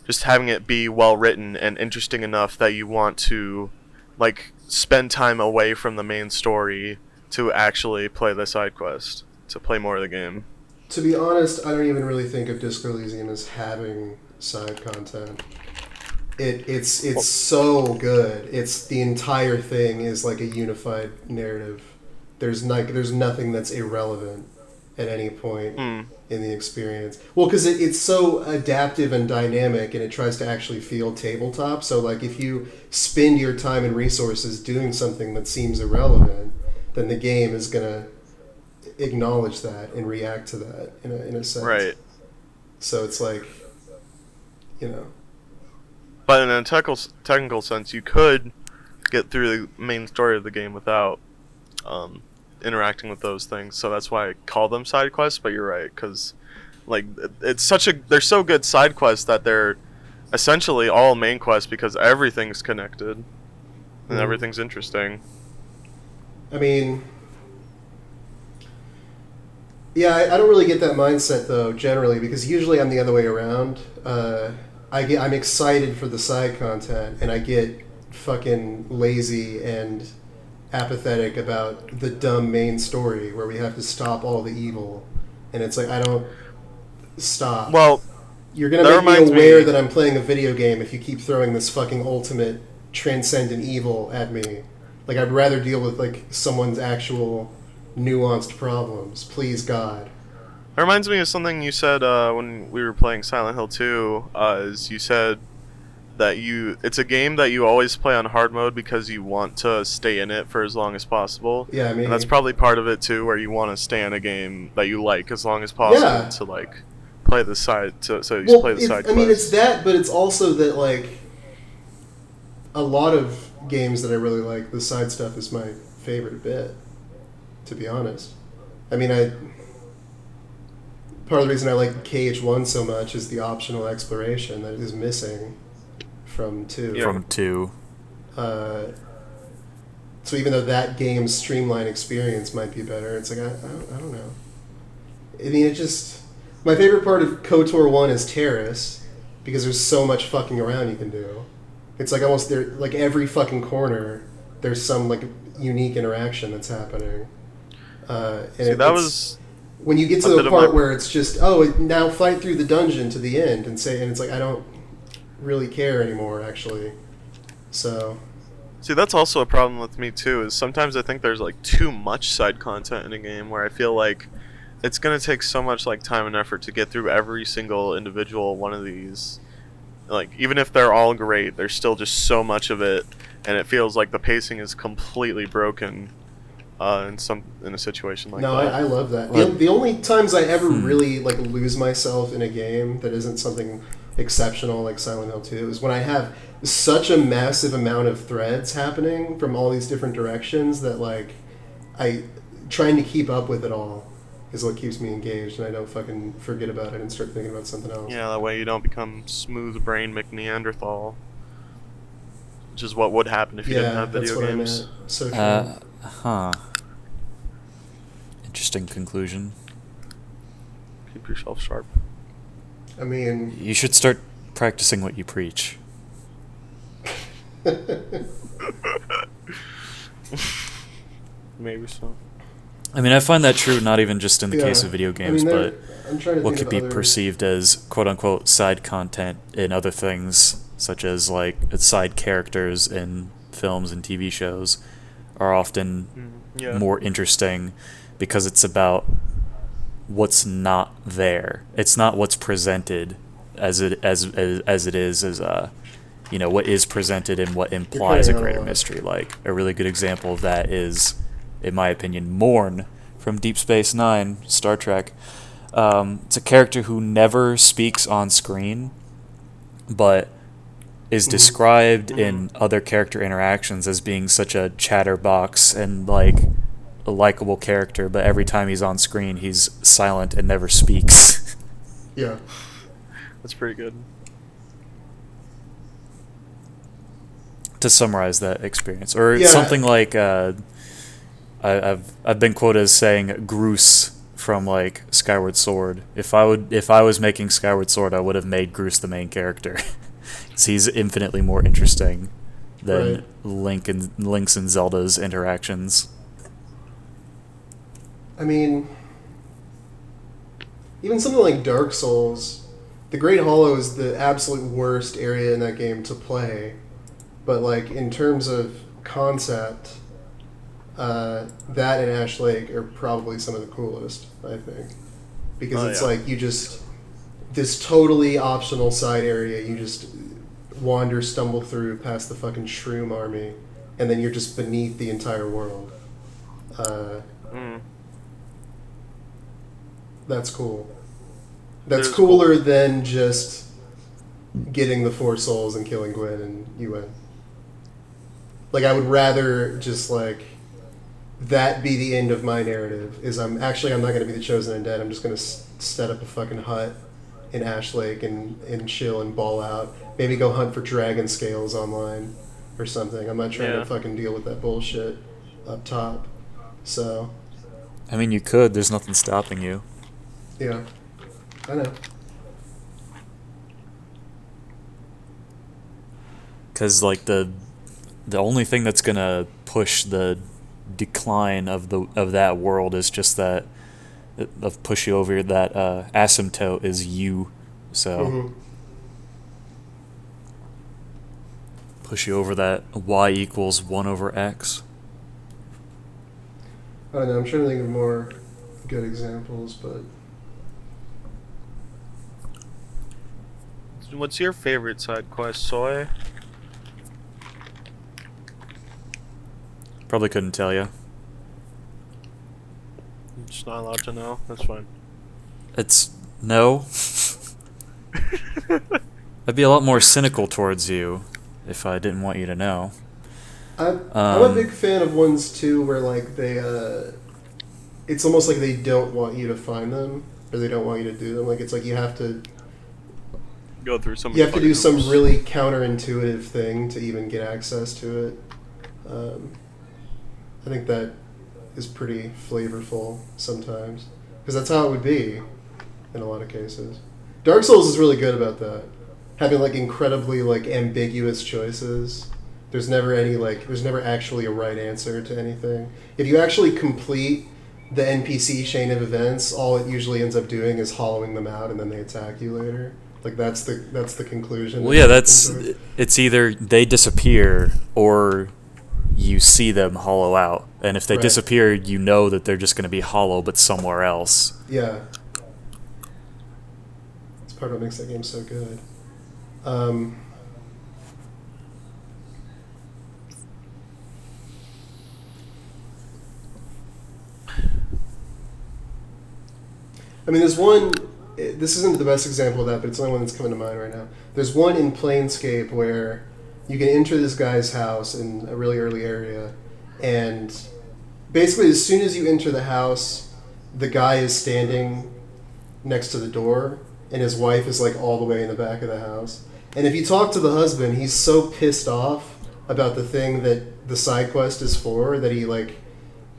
just having it be well written and interesting enough that you want to like spend time away from the main story to actually play the side quest, to play more of the game. To be honest, I don't even really think of Disco Elysium as having side content. It's so good. It's the entire thing is like a unified narrative. There's nothing that's irrelevant at any point in the experience. Well, because it's so adaptive and dynamic, and it tries to actually feel tabletop. So, like, if you spend your time and resources doing something that seems irrelevant, then the game is gonna acknowledge that and react to that in a sense. Right. So it's like, you know. But in a technical sense, you could get through the main story of the game without interacting with those things. So that's why I call them side quests. But you're right, because like they're so good side quests that they're essentially all main quests because everything's connected and everything's interesting. I mean, yeah, I don't really get that mindset though generally, because usually I'm the other way around. I'm excited for the side content, and I get fucking lazy and apathetic about the dumb main story where we have to stop all the evil, and it's like, I don't stop. Well, you're gonna make me aware that I'm playing a video game if you keep throwing this fucking ultimate transcendent evil at me. Like, I'd rather deal with like someone's actual nuanced problems. Please, God. It reminds me of something you said when we were playing Silent Hill 2. Is you said that it's a game that you always play on hard mode because you want to stay in it for as long as possible. Yeah, I mean, and that's probably part of it too, where you want to stay in a game that you like as long as possible to like play the side. So you play the side. I mean, it's that, but it's also that like a lot of games that I really like, the side stuff is my favorite bit. To be honest, I mean, part of the reason I like KH1 so much is the optional exploration that is missing from 2. Yeah. From 2. So even though that game's streamlined experience might be better, it's like, I don't know. I mean, it just... My favorite part of KOTOR 1 is Terrace, because there's so much fucking around you can do. It's like almost there, like every fucking corner, there's some like unique interaction that's happening. See, that was when you get to a the bit of part my- where it's just now fight through the dungeon to the end and it's like I don't really care anymore actually. So See, that's also a problem with me too. Is sometimes I think there's like too much side content in a game where I feel like it's gonna take so much like time and effort to get through every single individual one of these. Like even if they're all great, there's still just so much of it, and it feels like the pacing is completely broken in a situation like no, that. I love that. Well, The only times I ever really like lose myself in a game that isn't something exceptional like Silent Hill 2 is when I have such a massive amount of threads happening from all these different directions that like I trying to keep up with it all is what keeps me engaged, and I don't fucking forget about it and start thinking about something else. Yeah, that way you don't become smooth brain McNeanderthal, which is what would happen if you didn't have that's video what games. I meant. So true. Huh. Interesting conclusion. Keep yourself sharp. I mean, You should start practicing what you preach. Maybe so. I mean, I find that true not even just in the case of video games, there- but I'm trying to what think could of be other- perceived as quote-unquote side content in other things, such as like side characters in films and TV shows, are often Yeah. more interesting because it's about what's not there. It's not what's presented as it is as what is presented and what implies a cutting out a greater lot. mystery. Like a really good example of that is, in my opinion, Morn from Deep Space Nine, Star Trek. It's a character who never speaks on screen, but is described in other character interactions as being such a chatterbox and like a likable character, but every time he's on screen he's silent and never speaks. Yeah. That's pretty good. To summarize that experience, or Yeah. something like I've been quoted as saying Groose from like Skyward Sword. If I was making Skyward Sword, I would have made Groose the main character. 'Cause he's infinitely more interesting than Right. Link's and Zelda's interactions. I mean, even something like Dark Souls, the Great Hollow is the absolute worst area in that game to play. But like in terms of concept, that and Ash Lake are probably some of the coolest, I think, because Oh, it's yeah. like you just this totally optional side area. You just stumble through past the fucking shroom army, and then you're just beneath the entire world. That's cool. That's There's cooler than just getting the 4 souls and killing Gwen and you win. Like, I would rather just, like, that be the end of my narrative, is I'm not going to be the chosen undead. I'm just going to set up a fucking hut in Ash Lake and chill and ball out. Maybe go hunt for dragon scales online or something. I'm not trying Yeah. to fucking deal with that bullshit up top. So, I mean, you could. There's nothing stopping you. yeah. I know. Because like the only thing that's gonna push the decline of that world is just that of push you over that asymptote is you. So Mhm. push you over that y equals 1 over x. I don't know. I'm trying to think of more good examples, but What's your favorite side quest, Soy? Probably couldn't tell you. I'm just not allowed to know. That's fine. It's no. I'd be a lot more cynical towards you if I didn't want you to know. I'm a big fan of ones too where like they it's almost like they don't want you to find them or they don't want you to do them. Like it's like you have to Go through some. do some really counterintuitive thing to even get access to it. I think that is pretty flavorful sometimes because that's how it would be in a lot of cases. Dark Souls is really good about that. having like incredibly like ambiguous choices. There's never actually a right answer to anything. If you actually complete the NPC chain of events, all it usually ends up doing is hollowing them out, and then they attack you later. Like that's the conclusion. Well, yeah, it's either they disappear or you see them hollow out, and if they Right. disappear, you know that they're just going to be hollow, but somewhere else. Yeah. It's part of what makes that game so good. I mean, there's one. This isn't the best example of that, but it's the only one that's coming to mind right now. There's one in Planescape where you can enter this guy's house in a really early area, and basically, as soon as you enter the house, the guy is standing next to the door, and his wife is like all the way in the back of the house. And if you talk to the husband, he's so pissed off about the thing that the side quest is for that he like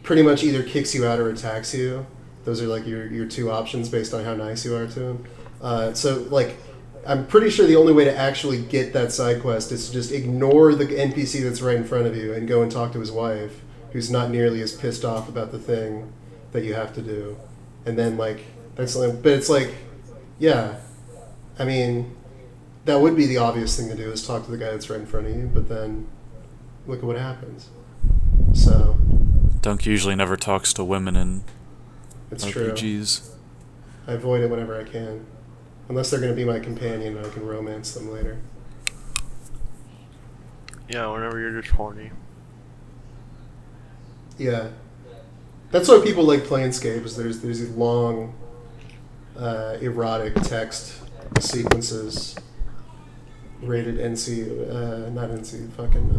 pretty much either kicks you out or attacks you. Those are like your two options based on how nice you are to him. So like, I'm pretty sure the only way to actually get that side quest is to just ignore the NPC that's right in front of you and go and talk to his wife, who's not nearly as pissed off about the thing that you have to do. And then like that's like, but it's like, yeah, I mean, that would be the obvious thing to do is talk to the guy that's right in front of you. But then look at what happens. So Dunk usually never talks to women in it's true. RPGs. I avoid it whenever I can. Unless they're going to be my companion and I can romance them later. Yeah, whenever you're just horny. Yeah. That's why people like Planescape, is there's these long, erotic text sequences rated NC, not NC, fucking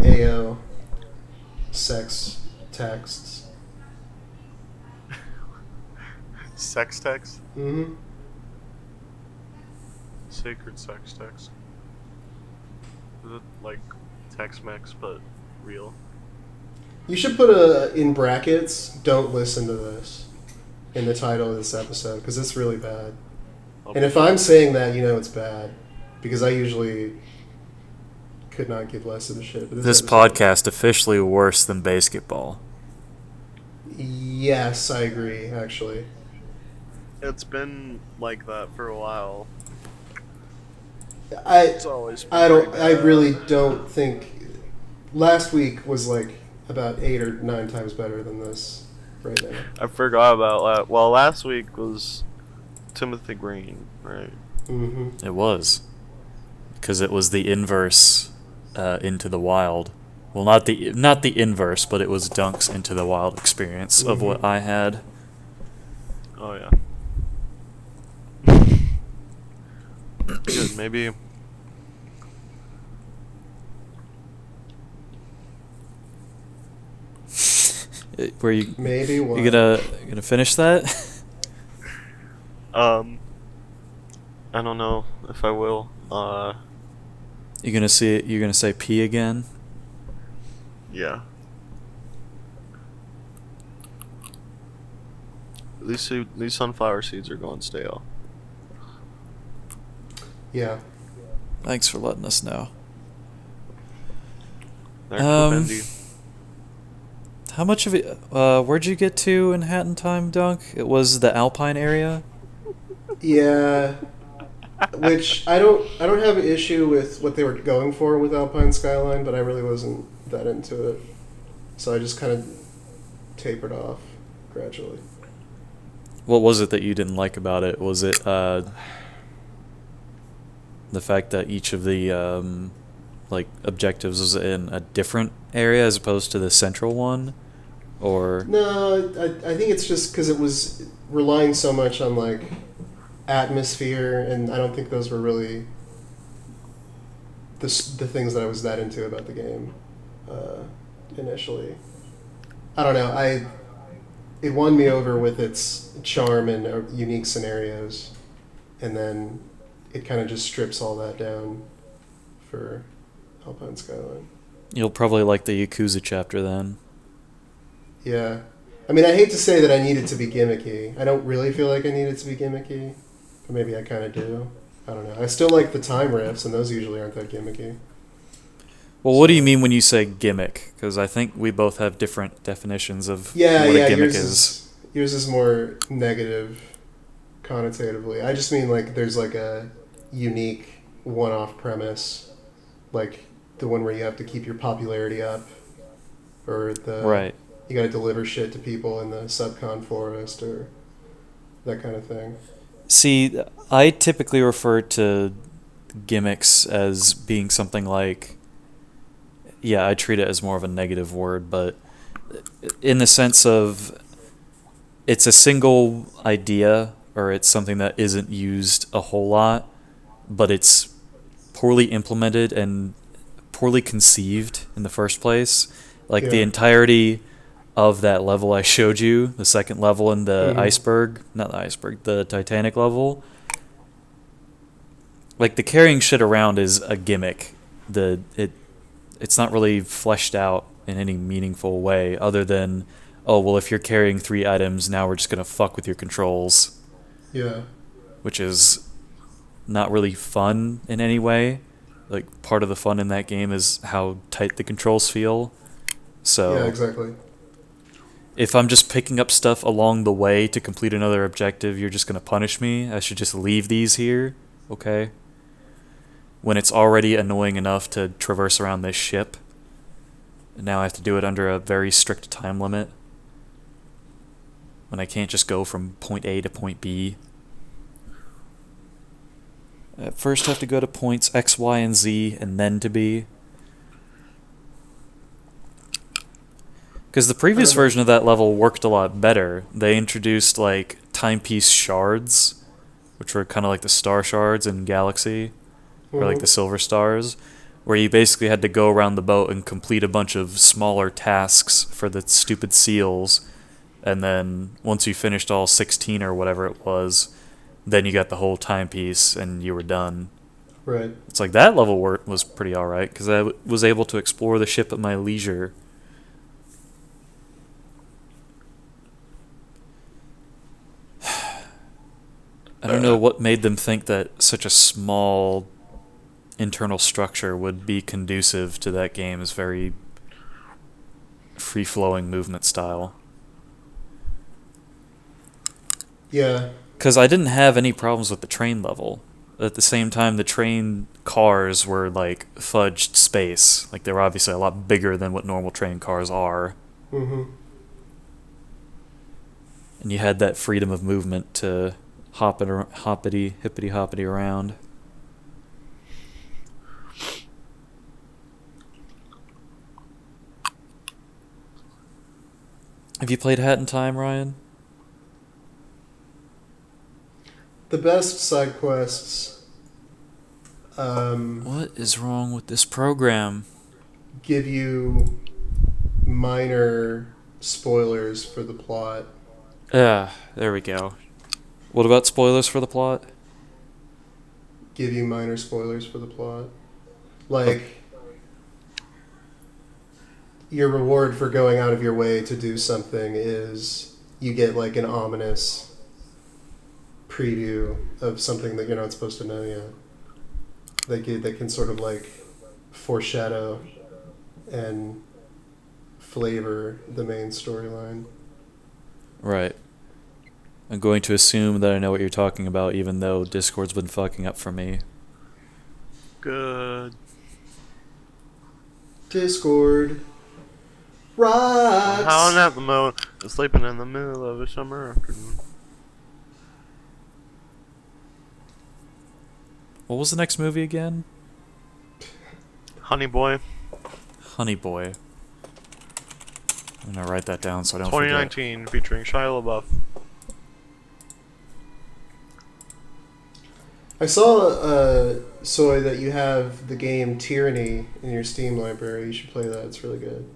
AO sex texts. Sex text? Mm-hmm. Sacred sex text. Is it like Tex-Mex but real? You should put in brackets, don't listen to this, in the title of this episode, because it's really bad. Okay. And if I'm saying that, you know it's bad, because I usually could not give less of a shit. But This episode- podcast officially worse than Baseketball. Yes, I agree, actually. It's been like that for a while. I Always been I pretty really bad. don't think last week was like about 8 or 9 times better than this right now. I forgot about that. Well, last week was Timothy Green, right? Mm-hmm. It was. Because it was the inverse Into the Wild. Well, not the inverse, but it was Dunk's Into the Wild experience of what I had. Oh yeah. Good, maybe. Were you Maybe one. you gonna finish that? I don't know if I will. You're gonna say P again? Yeah. These sunflower seeds are going stale. Yeah. Thanks for letting us know. They're bendy. How much of it? Where'd you get to in Hat in Time, Dunk? It was the Alpine area. Yeah. Which I don't have an issue with what they were going for with Alpine Skyline, but I really wasn't that into it. So I just kind of tapered off gradually. What was it that you didn't like about it? Was it the fact that each of the like objectives was in a different area as opposed to the central one, or No, I think it's just because it was relying so much on like atmosphere, and I don't think those were really the things that I was that into about the game initially. I don't know. It won me over with its charm and unique scenarios, and then it kind of just strips all that down for Alpine Skyline. you'll probably like the Yakuza chapter then. Yeah. I mean, I hate to say that I need it to be gimmicky. I don't really feel like I need it to be gimmicky, but maybe I kind of do. I don't know. I still like the time riffs, and those usually aren't that gimmicky. Well, what do you mean when you say gimmick? Because I think we both have different definitions of Yeah, what a yeah. gimmick is. Yours is more negative connotatively. I just mean like there's like a unique one-off premise, like the one where you have to keep your popularity up, or Right. you got to deliver shit to people in the subcon forest, or that kind of thing. See, I typically refer to gimmicks as being something like, yeah, I treat it as more of a negative word, but in the sense of it's a single idea or it's something that isn't used a whole lot, but it's poorly implemented and poorly conceived in the first place. Like the Yeah. entirety of that level I showed you, the second level in the Mm-hmm. iceberg, not the iceberg, the Titanic level, like the carrying shit around is a gimmick. It's not really fleshed out in any meaningful way other than, oh well, if you're carrying 3 items, now we're just gonna fuck with your controls, Yeah. which is not really fun in any way. Like part of the fun in that game is how tight the controls feel. So Yeah. Exactly. if I'm just picking up stuff along the way to complete another objective, you're just gonna punish me. I should just leave these here, okay? When it's already annoying enough to traverse around this ship. And now I have to do it under a very strict time limit. When I can't just go from point A to point B. I first have to go to points X, Y, and Z, and then to B. Because the previous version of that level worked a lot better. They introduced, like, timepiece shards, which were kind of like the star shards in Galaxy. Or like the silver stars, where you basically had to go around the boat and complete a bunch of smaller tasks for the stupid seals, and then once you finished all 16 or whatever it was, then you got the whole timepiece and you were done. Right. It's like that level was pretty alright, because I was able to explore the ship at my leisure. I don't know what made them think that such a small internal structure would be conducive to that game's very free-flowing movement style. Yeah. Because I didn't have any problems with the train level. At the same time, the train cars were like fudged space. Like they were obviously a lot bigger than what normal train cars are. Mm-hmm. And you had that freedom of movement to hippity hoppity around. Have you played Hat in Time, Ryan? The best side quests What is wrong with this program? give you minor spoilers for the plot. There we go. What about spoilers for the plot? Give you minor spoilers for the plot. Like, your reward for going out of your way to do something is you get like an ominous preview of something that you're not supposed to know yet. That can sort of like foreshadow and flavor the main storyline. Right. I'm going to assume that I know what you're talking about, even though Discord's been fucking up for me. Good. Discord rocks. Howling at the moon, sleeping in the middle of a summer afternoon. What was the next movie again? Honey Boy, Honey Boy. I'm gonna write that down so I don't forget. 2019, featuring Shia LaBeouf. I saw, Soy, that you have the game Tyranny in your Steam library. You should play that. It's really good.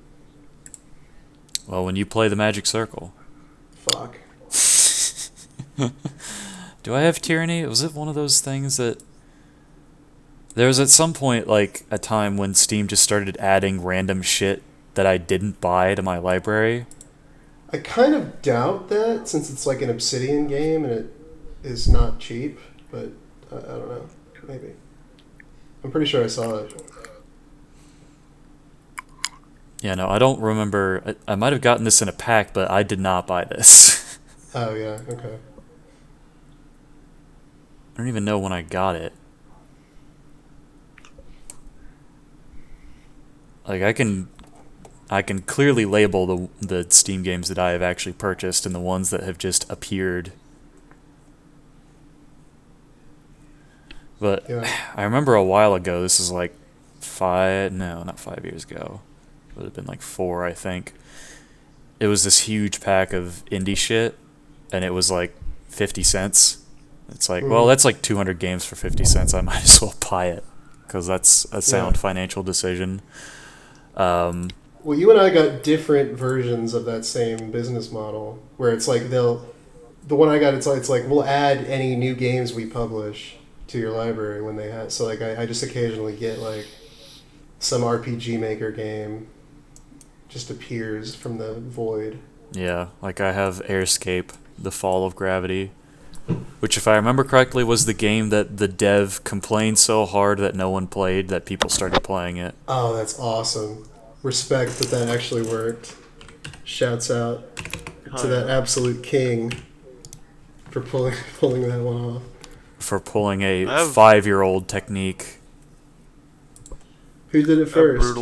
Well, when you play the Magic Circle. Fuck. Do I have Tyranny? Was it one of those things that... There was at some point, like, a time when Steam just started adding random shit that I didn't buy to my library. I kind of doubt that, since it's like an Obsidian game and it is not cheap, but I don't know. Maybe. I'm pretty sure I saw it. Yeah, no, I don't remember. I might have gotten this in a pack, but I did not buy this. Oh, yeah, okay. I don't even know when I got it. Like, I can clearly label the Steam games that I have actually purchased and the ones that have just appeared. But Yeah. I remember a while ago, this is like not 5 years ago. It would have been like 4, I think. It was this huge pack of indie shit, and it was like 50 cents. It's like, well, that's like 200 games for 50 cents. I might as well buy it, because that's a sound financial decision. Well, you and I got different versions of that same business model, where it's like the one I got, it's like we'll add any new games we publish to your library when they have. So like I just occasionally get like some RPG Maker game just appears from the void. Yeah, like I have Airscape, The Fall of Gravity, which, if I remember correctly, was the game that the dev complained so hard that no one played that people started playing it. Oh, that's awesome. Respect that actually worked. Shouts out to that absolute king for pulling that one off. For pulling a 5-year-old technique. Who did it first?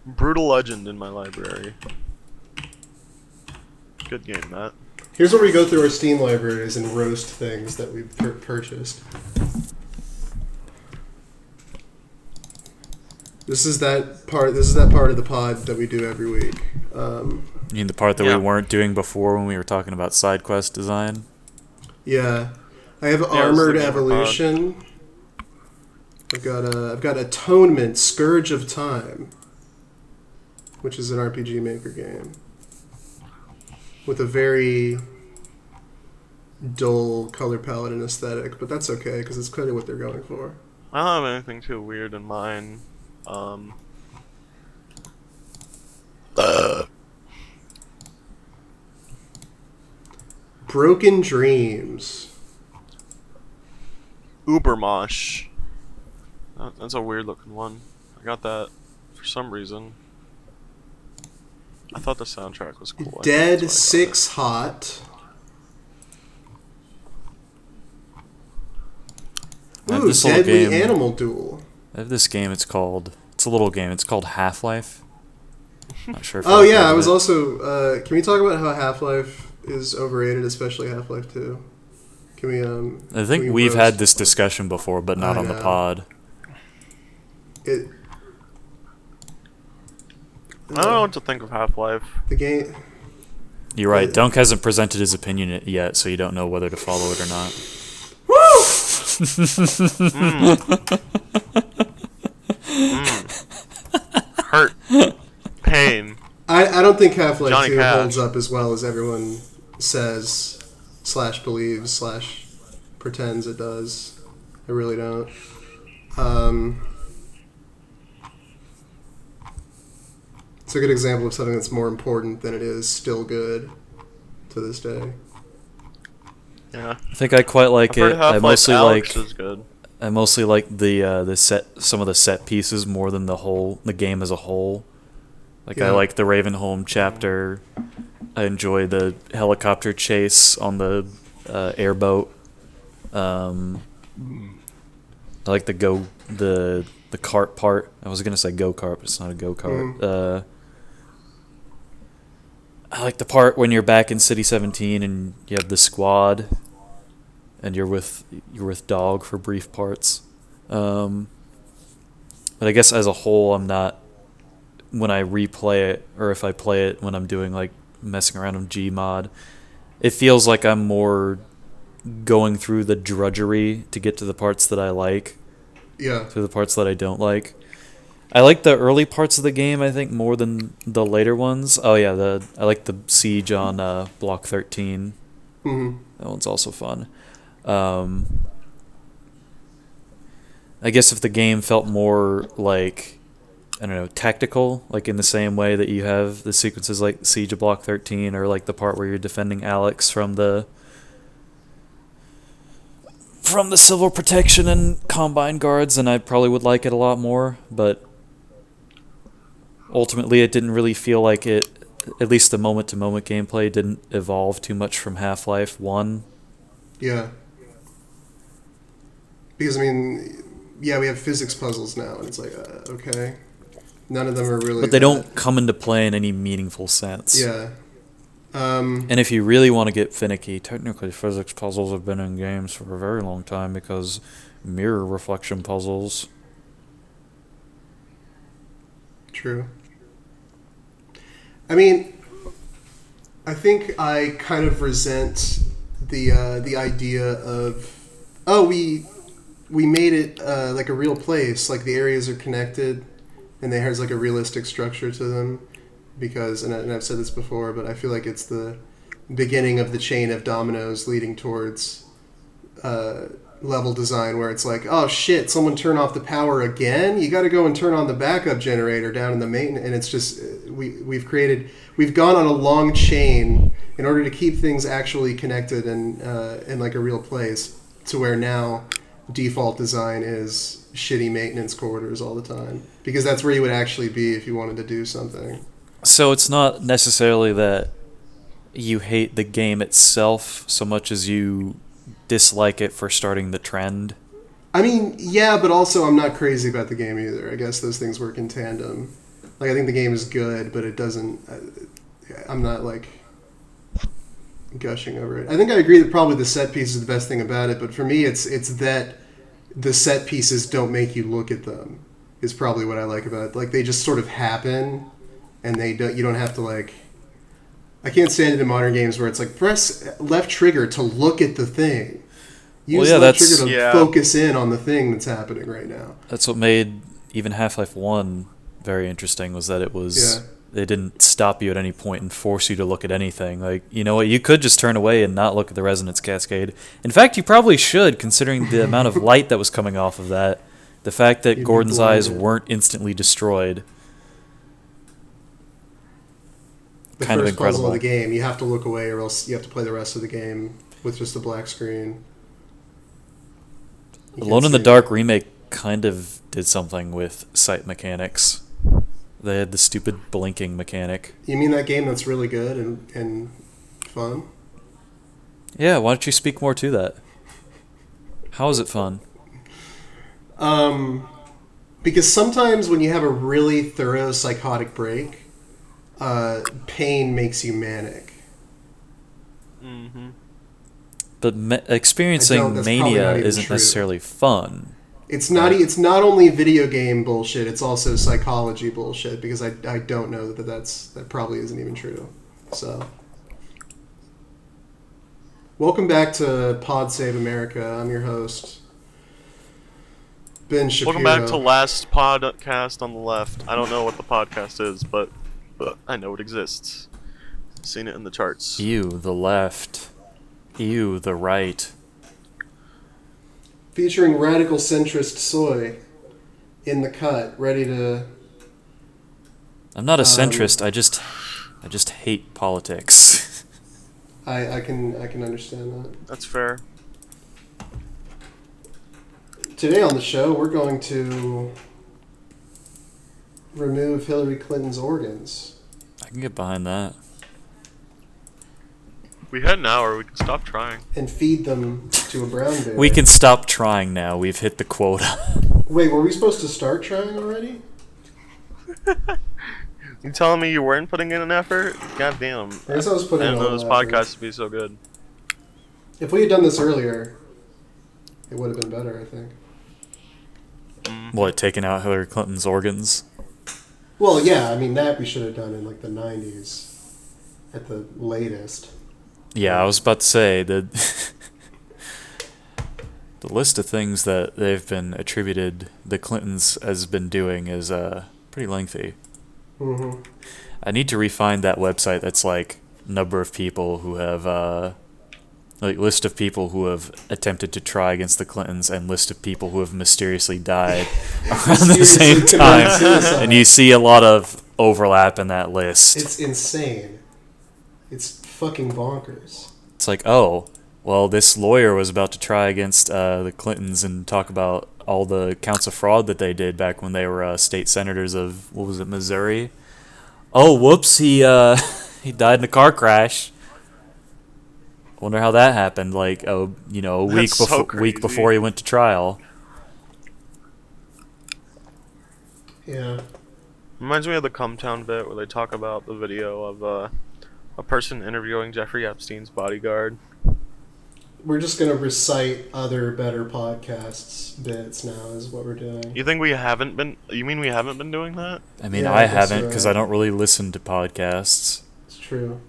Brutal Legend in my library. Good game, Matt. Here's where we go through our Steam libraries and roast things that we've purchased. This is that part of the pod that we do every week. You mean the part that we weren't doing before when we were talking about side quest design? Yeah. I have Armored Evolution. I've got Atonement, Scourge of Time, which is an RPG Maker game with a very dull color palette and aesthetic, but that's okay because it's clearly what they're going for. I don't have anything too weird in mine. Broken Dreams. Ubermosh. That's a weird looking one. I got that for some reason. I thought the soundtrack was cool. Dead 6 Hot. Ooh, Deadly Animal Duel. I have this game. It's a little game. It's called Half-Life. Not sure. Oh yeah, I was also. Can we talk about how Half-Life is overrated, especially Half-Life 2? Can we? I think we've had this discussion before, but not on the pod. I don't know what to think of Half-Life. The game. You're right. Dunk hasn't presented his opinion yet, so you don't know whether to follow it or not. Woo! Hurt. Pain. I don't think Half-Life Johnny 2 Cash. holds up as well as everyone says / believes / pretends it does. I really don't. It's a good example of something that's more important than it is still good to this day. Yeah. I think I quite like it. I mostly like. Is good. I mostly like some of the set pieces more than the game as a whole. Like I like the Ravenholm chapter. I enjoy the helicopter chase on the airboat. I like the cart part. I was gonna say go-kart, but it's not a go-kart. I like the part when you're back in City 17 and you have the squad, and you're with Dog for brief parts. But I guess as a whole, I'm not. When I replay it, or if I play it when I'm doing like messing around on Gmod, it feels like I'm more going through the drudgery to get to the parts that I like. Yeah. To the parts that I don't like. I like the early parts of the game, I think, more than the later ones. Oh yeah, I like the siege on Block 13. Mm-hmm. That one's also fun. I guess if the game felt more like, I don't know, tactical, like in the same way that you have the sequences like Siege of Block 13, or like the part where you're defending Alex from the from the silver protection and combine guards, and I probably would like it a lot more, but ultimately it didn't really feel like it, at least the moment-to-moment gameplay didn't evolve too much from Half-Life 1. Yeah. Because, I mean, yeah, we have physics puzzles now, and it's like, okay. None of them are really... But they don't come into play in any meaningful sense. Yeah. And if you really want to get finicky, technically physics puzzles have been in games for a very long time because mirror reflection puzzles. True. I mean, I think I kind of resent the idea of, oh, we made it like a real place, like the areas are connected, and there's like a realistic structure to them, because, and I've said this before, but I feel like it's the beginning of the chain of dominoes leading towards level design, where it's like, oh shit, someone turn off the power again? You got to go and turn on the backup generator down in the maintenance, and it's just we've gone on a long chain in order to keep things actually connected and in like a real place, to where now default design is shitty maintenance corridors all the time, because that's where you would actually be if you wanted to do something. So it's not necessarily that you hate the game itself so much as you dislike it for starting the trend. I mean, yeah, but also I'm not crazy about the game either. I guess those things work in tandem. Like, I think the game is good, but it doesn't... I'm not, like, gushing over it. I think I agree that probably the set piece is the best thing about it, but for me it's that the set pieces don't make you look at them, is probably what I like about it. Like, they just sort of happen, and you don't have to, like... I can't stand it in modern games where it's like, press left trigger to look at the thing. Use left trigger to focus in on the thing that's happening right now. That's what made even Half-Life 1 very interesting, was that it was... They didn't stop you at any point and force you to look at anything. Like, you know what, you could just turn away and not look at the resonance cascade. In fact, you probably should, considering the amount of light that was coming off of that. The fact that Gordon's eyes weren't instantly destroyed. The kind first of incredible. puzzle of the game, you have to look away, or else you have to play the rest of the game with just a black screen. Alone in the Dark remake kind of did something with sight mechanics. They had the stupid blinking mechanic. You mean that game that's really good and fun? Yeah, why don't you speak more to that? How is it fun? Because sometimes when you have a really thorough psychotic break, pain makes you manic. Mm-hmm. But experiencing mania isn't necessarily fun. It's not. It's not only video game bullshit. It's also psychology bullshit. Because I don't know that probably isn't even true. So, welcome back to Pod Save America. I'm your host, Ben Shapiro. Welcome back to last podcast on the left. I don't know what the podcast is, but I know it exists. I've seen it in the charts. You, the left. You, the right. Featuring radical centrist soy in the cut, ready to... I'm not a centrist, I just hate politics. I can understand that. That's fair. Today on the show, we're going to remove Hillary Clinton's organs. I can get behind that. We had an hour, we can stop trying. And feed them to a brown bear. We can stop trying now, we've hit the quota. Wait, were we supposed to start trying already? You telling me you weren't putting in an effort? God damn. I guess I was putting in I didn't know this podcast would be so good. If we had done this earlier, it would have been better, I think. What, taking out Hillary Clinton's organs? Well, yeah, I mean, that we should have done in, like, the 90s at the latest. Yeah, I was about to say, the list of things that they've been attributed the Clintons has been doing is pretty lengthy. Mm-hmm. I need to refine that website that's like number of people who have like list of people who have attempted to try against the Clintons and list of people who have mysteriously died around the same time, and you see a lot of overlap in that list. It's insane. It's fucking bonkers. It's like, oh, Well, this lawyer was about to try against the Clintons and talk about all the counts of fraud that they did back when they were state senators of, what was it, Missouri? Oh, whoops! He he died in a car crash. Wonder how that happened. Like, a That's so week crazy. before he went to trial. Yeah. Reminds me of the Cumtown bit where they talk about the video of a person interviewing Jeffrey Epstein's bodyguard. We're just gonna recite other better podcasts bits now. Is what we're doing. You think we haven't been? You mean we haven't been doing that? I mean, Yeah, I I guess haven't you're because right. I don't really listen to podcasts. It's true.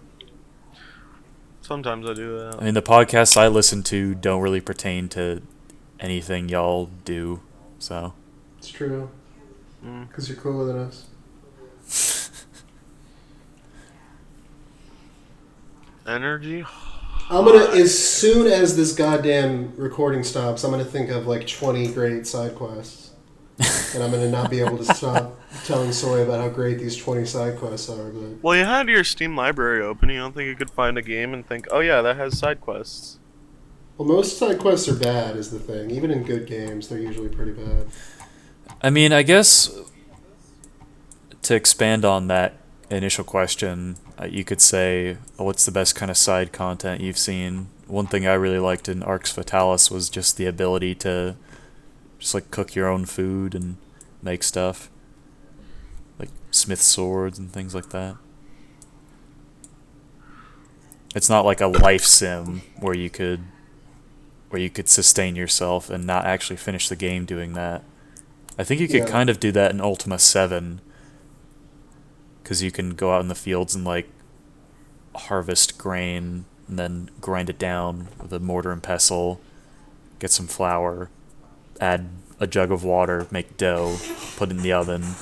Sometimes I do I that. mean, the podcasts I listen to don't really pertain to anything y'all do. So, It's true. Mm. Because you're cooler than us. Energy. I'm gonna, as soon as this goddamn recording stops, I'm gonna think of like 20 great side quests, and I'm gonna not be able to stop telling Soy about how great these 20 side quests are. But Well, you had your Steam library open. You don't think you could find a game and think, oh yeah, that has side quests? well, most side quests are bad, is the thing. Even in good games, they're usually pretty bad. I mean, I guess to expand on that initial question, you could say, what's the best kind of side content you've seen? One thing I really liked in Arx Fatalis was just the ability to just like cook your own food and make stuff, like smith swords and things like that. It's not like a life sim where you could sustain yourself and not actually finish the game doing that. I think you could Yeah. kind of do that in Ultima 7, because you can go out in the fields and like harvest grain and then grind it down with a mortar and pestle, get some flour, add a jug of water, make dough, put it in the oven,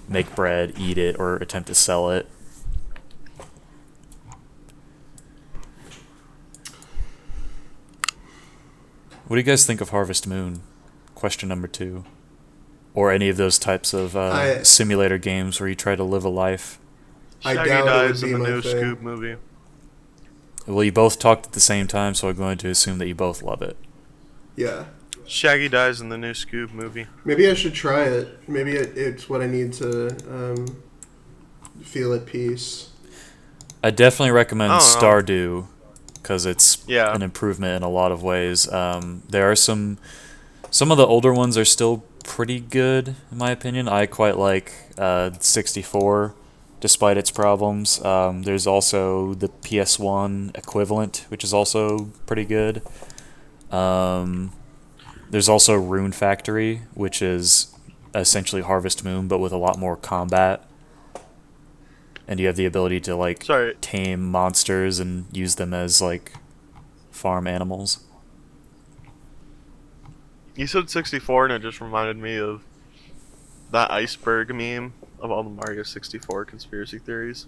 make bread, eat it, or attempt to sell it. What do you guys think of Harvest Moon? Question number 2. Or any of those types of simulator games where you try to live a life. I Shaggy doubt it dies would in be the my new thing. Scoob movie. Well, you both talked at the same time, so I'm going to assume that you both love it. Yeah. Shaggy dies in the new Scoob movie. Maybe I should try it. Maybe it's what I need to feel at peace. I definitely recommend I don't know. Stardew, because it's Yeah. an improvement in a lot of ways. There are some of the older ones are still pretty good, in my opinion. I quite like 64, despite its problems. There's also the PS1 equivalent, which is also pretty good. There's also Rune Factory, which is essentially Harvest Moon, but with a lot more combat. And you have the ability to like Sorry. tame monsters and use them as like farm animals. You said 64, and it just reminded me of that iceberg meme of all the Mario 64 conspiracy theories.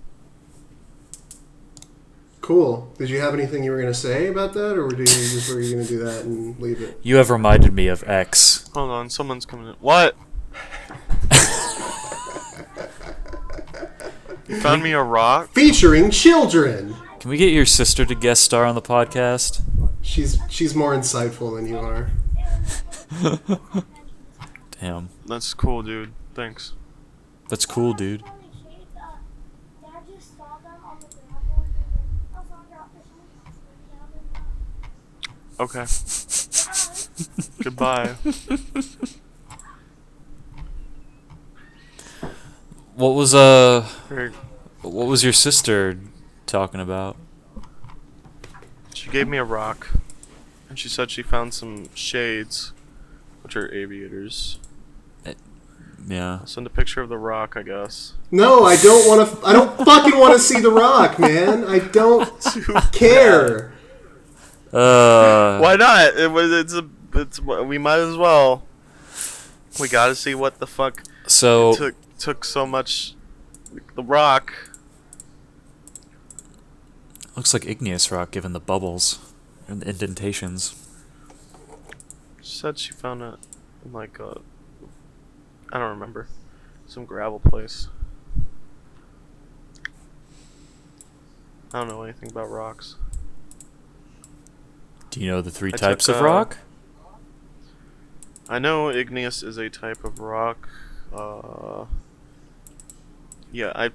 Cool. Did you have anything you were going to say about that, or were you going to do that and leave it? You have reminded me of X. Hold on, someone's coming in. What? You found me a rock? Featuring children. Can we get your sister to guest star on the podcast? She's more insightful than you are. Damn. That's cool, dude. Thanks. That's cool, dude. Okay. Goodbye. What was Her- what was your sister talking about? She gave me a rock, and she said she found some shades, which are aviators. Yeah. I'll send a picture of the rock, I guess. No, I don't want to. I don't fucking want to see The Rock, man. I don't care. Why not? We might as well. We gotta see what the fuck So took so much. The rock. looks like igneous rock given the bubbles and the indentations. She said she found it in like a. I don't remember. Some gravel place. I don't know anything about rocks. Do you know the three I types took, of rock? I know igneous is a type of rock. Yeah,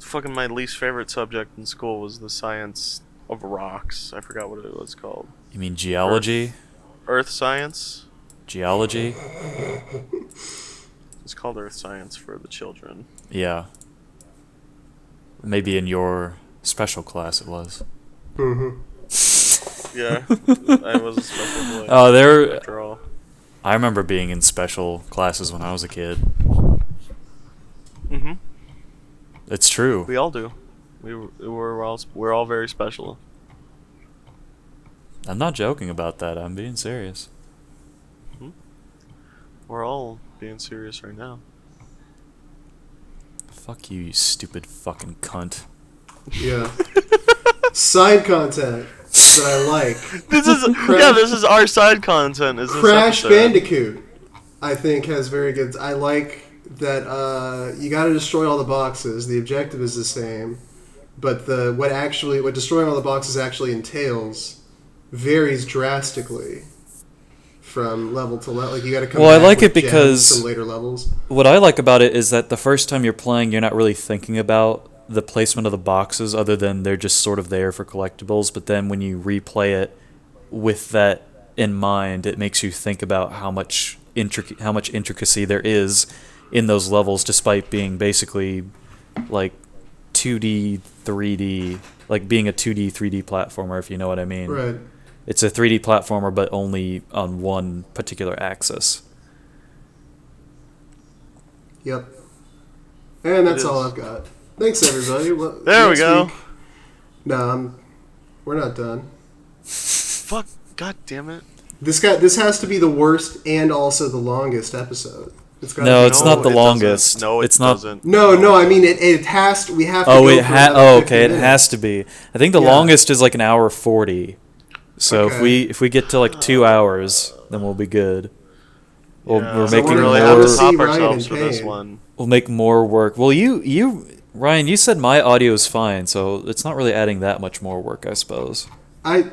fucking my least favorite subject in school was the science of rocks. I forgot what it was called. You mean geology? Earth science? Geology? It's called Earth science for the children. Yeah. Maybe in your special class it was. Mm-hmm. Yeah, I was a special boy. Oh, there. After all. I remember being in special classes when I was a kid. Mm-hmm. It's true. We all do. We're all very special. I'm not joking about that. I'm being serious. We're all being serious right now. Fuck you, you stupid fucking cunt. Yeah. Side content that I like. This is our side content. Is this Crash episode. Bandicoot, I think, has very good. I like that you got to destroy all the boxes. The objective is the same, but what destroying all the boxes actually entails varies drastically from level to level. Like you got to come. Well, I back like with it because gems from later levels. What I like about it is that the first time you're playing, you're not really thinking about the placement of the boxes, other than they're just sort of there for collectibles. But then when you replay it with that in mind, it makes you think about how much intricacy there is in those levels, despite being basically like 2D, 3D, like being a 2D, 3D platformer, if you know what I mean. Right. It's a 3D platformer, but only on one particular axis. Yep. And that's It all is. I've got. Thanks, everybody. Well, There we next go. week- No, we're not done. Fuck. God damn it. This has to be the worst and also the longest episode. No, it's not the it longest. doesn't. No, It's not- doesn't. No. I mean, it has to. We have to. Oh, go it for another 50 okay. It minutes. has to be. I think the Yeah. longest is like an hour 40. So Okay. if we get to like 2 hours, then we'll be good. We're So making we're really gonna have have to to top see Ryan ourselves in for this pain. one. we'll make more work. Well, Ryan, you said my audio is fine, so it's not really adding that much more work, I suppose. I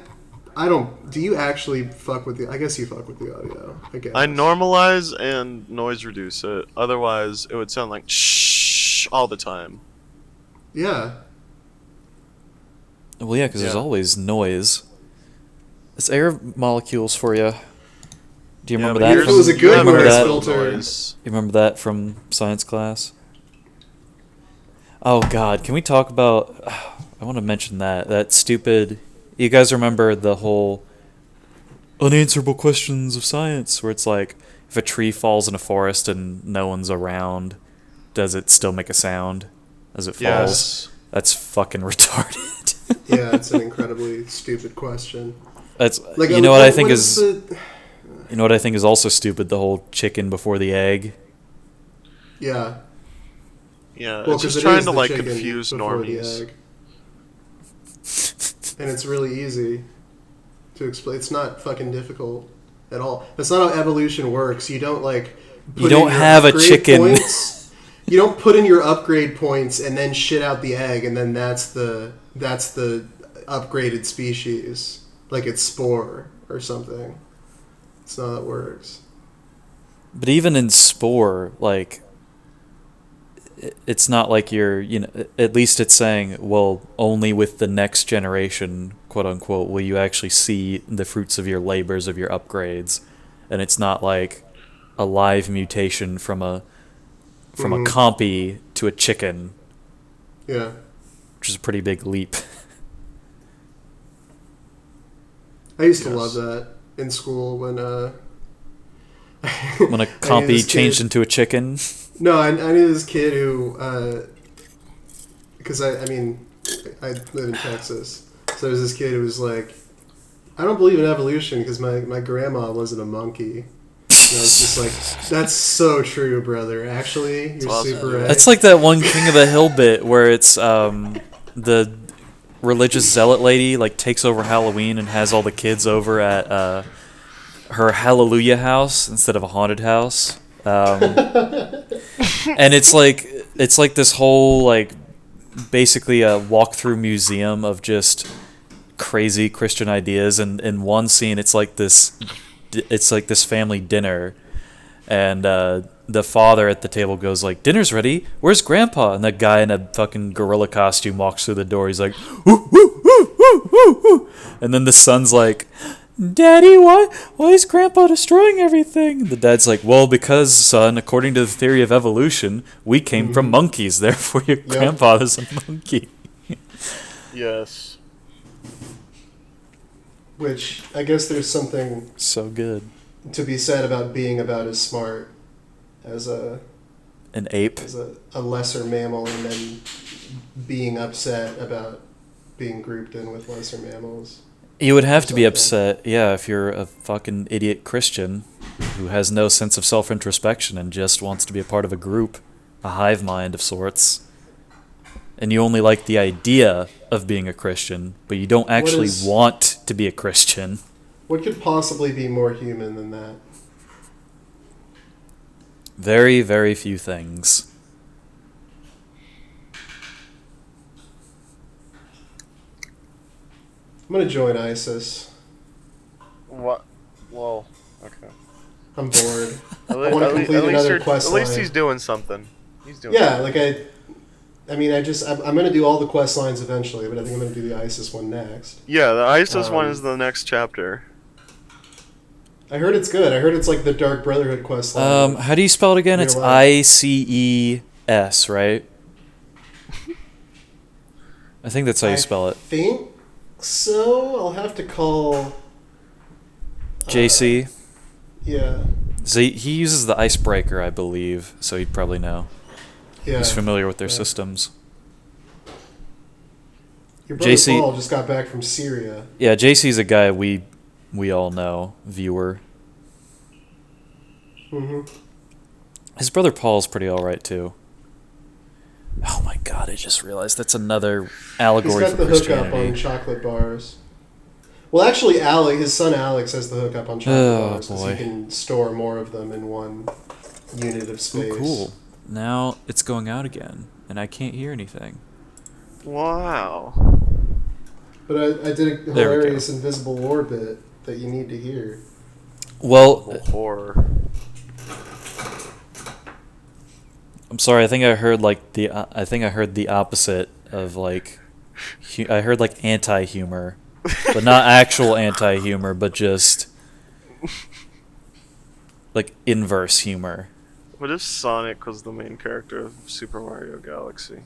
don't. Do you actually fuck with the? I guess you fuck with the audio. I guess. I normalize and noise reduce it. Otherwise, it would sound like shh all the time. Yeah. Well, yeah, because there's Yeah. always noise. It's air molecules for you. Do you remember but that? yours- It was a you good have remember noise that? little filter. noise. You remember that from science class? Oh God, can we talk about? I want to mention that stupid. You guys remember the whole unanswerable questions of science, where it's like if a tree falls in a forest and no one's around, does it still make a sound as it falls? Yes. That's fucking retarded. Yeah, it's an incredibly stupid question. That's Like, you know what I think what is you know what I think is also stupid, the whole chicken before the egg. Yeah. Yeah, Well, it's 'cause just it trying is to the like chicken confuse before the normies. egg. And it's really easy to explain. It's not fucking difficult at all. That's not how evolution works. You don't like. You don't in your have a upgrade chicken. Points. You don't put in your upgrade points and then shit out the egg, and then that's the upgraded species. Like it's spore or something. That's not how it works. But even in Spore, like, it's not like at least it's saying, well, only with the next generation, quote unquote, will you actually see the fruits of your labors, of your upgrades. And it's not like a live mutation from a compy to a chicken, Yeah. which is a pretty big leap. I used to Yes. love that in school when When a I knew compy this changed kid- into a chicken. No, I knew this kid who, because I live in Texas, so there's this kid who was like, I don't believe in evolution because my grandma wasn't a monkey. And I was just like, that's so true, brother. Actually, you're awesome. super right. That's like that one King of the Hill bit where it's the religious zealot lady like takes over Halloween and has all the kids over at her Hallelujah house instead of a haunted house. And it's like this whole like basically a walkthrough museum of just crazy Christian ideas, and in one scene it's like this family dinner, and the father at the table goes like, "Dinner's ready. Where's Grandpa?" And that guy in a fucking gorilla costume walks through the door. He's like, "Woo, woo, woo, woo, woo, woo." And then the son's like, "Daddy, why is Grandpa destroying everything?" And the dad's like, "Well, because, son, according to the theory of evolution, we came from monkeys. Therefore, your grandfather's a monkey." Yes. Which I guess there's something So good. to be said about being about as smart as An ape. a lesser mammal, and then being upset about being grouped in with lesser mammals. You would have to be upset, yeah, if you're a fucking idiot Christian who has no sense of self-introspection and just wants to be a part of a group, a hive mind of sorts. And you only like the idea of being a Christian, but you don't actually want to be a Christian. What could possibly be more human than that? Very, very few things. I'm gonna join ISIS. What? Well, okay. I'm bored. At I want to complete another quest At line. least he's doing something. Yeah, like I'm gonna do all the quest lines eventually, but I think I'm gonna do the ISIS one next. Yeah, the ISIS one is the next chapter. I heard it's good. I heard it's like the Dark Brotherhood quest line. How do you spell it again? It's ICES, right? I think that's how you spell it. I think so. I'll have to call JC. Yeah. So he uses the icebreaker, I believe, so he'd probably know. Yeah. He's familiar with their systems. Your brother JC Paul just got back from Syria. Yeah, JC's a guy we all know, viewer. Mm-hmm. His brother Paul's pretty alright too. Oh my god, I just realized that's another allegory for Christianity. He's got the hookup on chocolate bars. Well, actually, his son Alex has the hookup on chocolate bars, because he can store more of them in one unit of space. Ooh, cool. Now it's going out again, and I can't hear anything. Wow. But I did a hilarious Invisible War bit that you need to hear. Well, horror. I'm sorry. I think I heard the opposite of like. I heard like anti-humor, but not actual anti-humor, but just like inverse humor. What if Sonic was the main character of Super Mario Galaxy?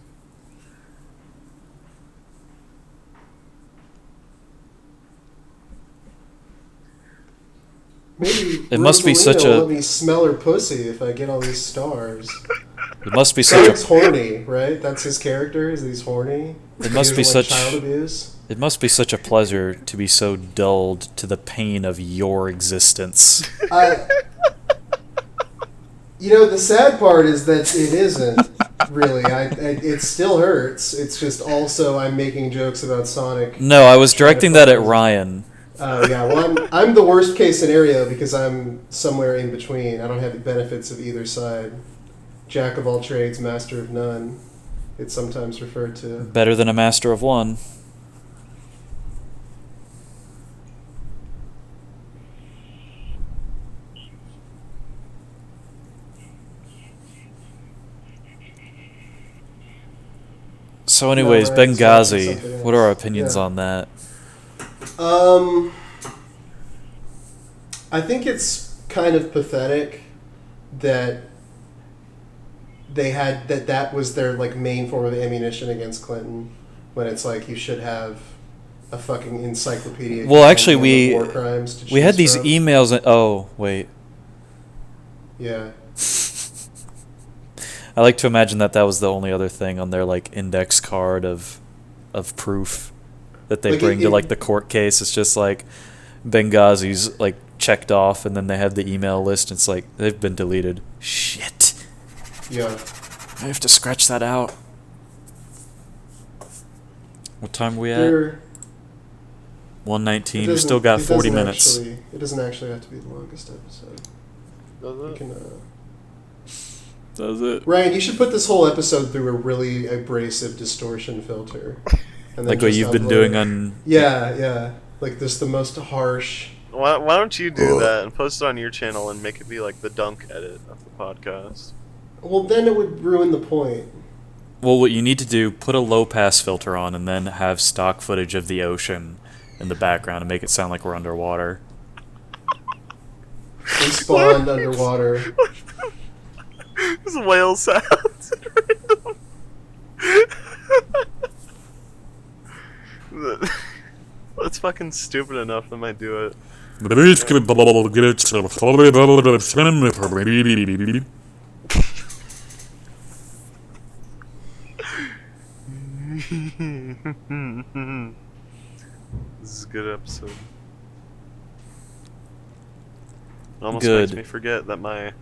Maybe it must be such a. Let me smell her pussy if I get all these stars. It must be such Sonic's horny, right? That's his character. Is he's horny? It must be such child abuse. It must be such a pleasure to be so dulled to the pain of your existence. The sad part is that it isn't really. It still hurts. It's just also I'm making jokes about Sonic. No, I was directing that at Ryan. Oh yeah, well I'm the worst case scenario because I'm somewhere in between. I don't have the benefits of either side. Jack of all trades, master of none. It's sometimes referred to. Better than a master of one. So anyways, Benghazi, what are our opinions on that? I think it's kind of pathetic that they had that was their like main form of ammunition against Clinton, when it's like you should have a fucking encyclopedia. Well, actually, we war crimes to had choose these from. emails. Oh, wait. Yeah. I like to imagine that was the only other thing on their like index card of proof that they bring to like the court case. It's just like Benghazi's like checked off, and then they have the email list. And it's like they've been deleted. Shit. Yeah. I have to scratch that out. What time are we at? 1:19. We still got 40 minutes. It doesn't actually have to be the longest episode. Does it? Does it? Ryan, you should put this whole episode through a really abrasive distortion filter. and then Like what just you've been upload doing it. on. Yeah. Like this, the most harsh. Why don't you do that and post it on your channel and make it be like the dunk edit of the podcast? Well, then it would ruin the point. Well, what you need to do, put a low pass filter on, and then have stock footage of the ocean in the background and make it sound like we're underwater. We spawned underwater. This whale sounds random. That's fucking stupid enough. I might do it. This is a good episode. It almost Good. makes me forget that my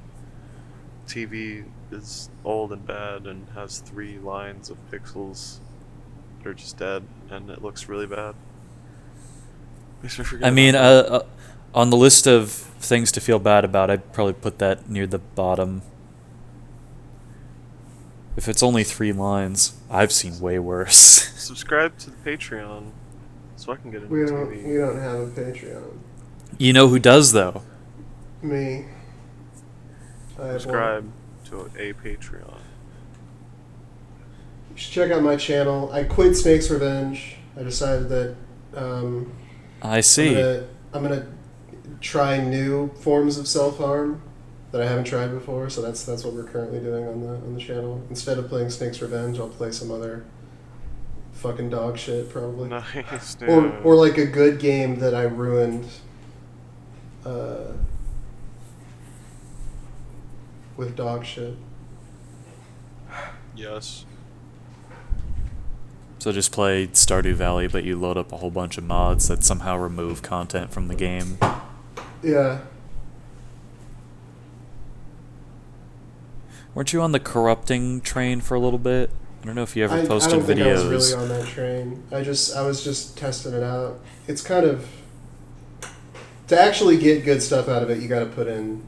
TV is old and bad and has 3 lines of pixels that are just dead, and it looks really bad. Makes me forget. I mean, about that. on the list of things to feel bad about, I'd probably put that near the bottom. If it's only 3 lines, I've seen way worse. Subscribe to the Patreon so I can get a We new don't. TV. We don't have a Patreon. You know who does, though? Me. I have one. Subscribe to a Patreon. You should check out my channel. I quit Snake's Revenge. I decided that I see. I'm gonna try new forms of self-harm that I haven't tried before. So that's what we're currently doing on the channel. Instead of playing Snake's Revenge, I'll play some other fucking dog shit probably, Nice, dude. or like a good game that I ruined. With dog shit. Yes. So just play Stardew Valley, but you load up a whole bunch of mods that somehow remove content from the game. Yeah. Weren't you on the corrupting train for a little bit? I don't know if you ever posted I don't think I was videos. really on that train. I was just testing it out. It's kind of, to actually get good stuff out of it, you got to put in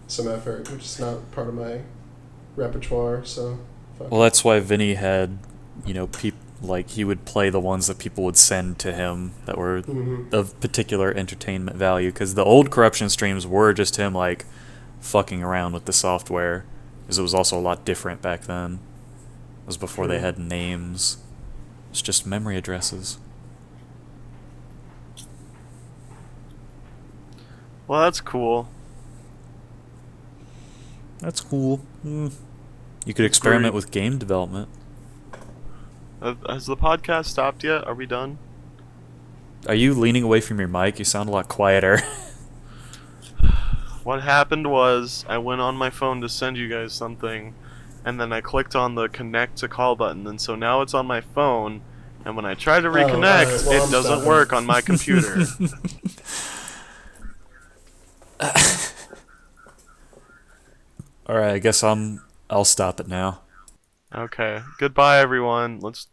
some effort, which is not part of my repertoire. So. Fuck. Well, that's why Vinny had, like he would play the ones that people would send to him that were of particular entertainment value. Because the old corruption streams were just him like fucking around with the software, because it was also a lot different back then. It was before they had names. It's just memory addresses. Well, that's cool. That's cool. You could experiment with game development. Has the podcast stopped yet? Are we done? Are you leaning away from your mic? You sound a lot quieter. What happened was I went on my phone to send you guys something, and then I clicked on the connect to call button, and so now it's on my phone, and when I try to reconnect, alright, well, it I'm doesn't stopping. work on my computer. Alright, I guess I'll stop it now. Okay. Goodbye, everyone. Let's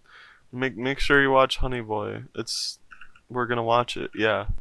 make sure you watch Honey Boy. We're gonna watch it. Yeah.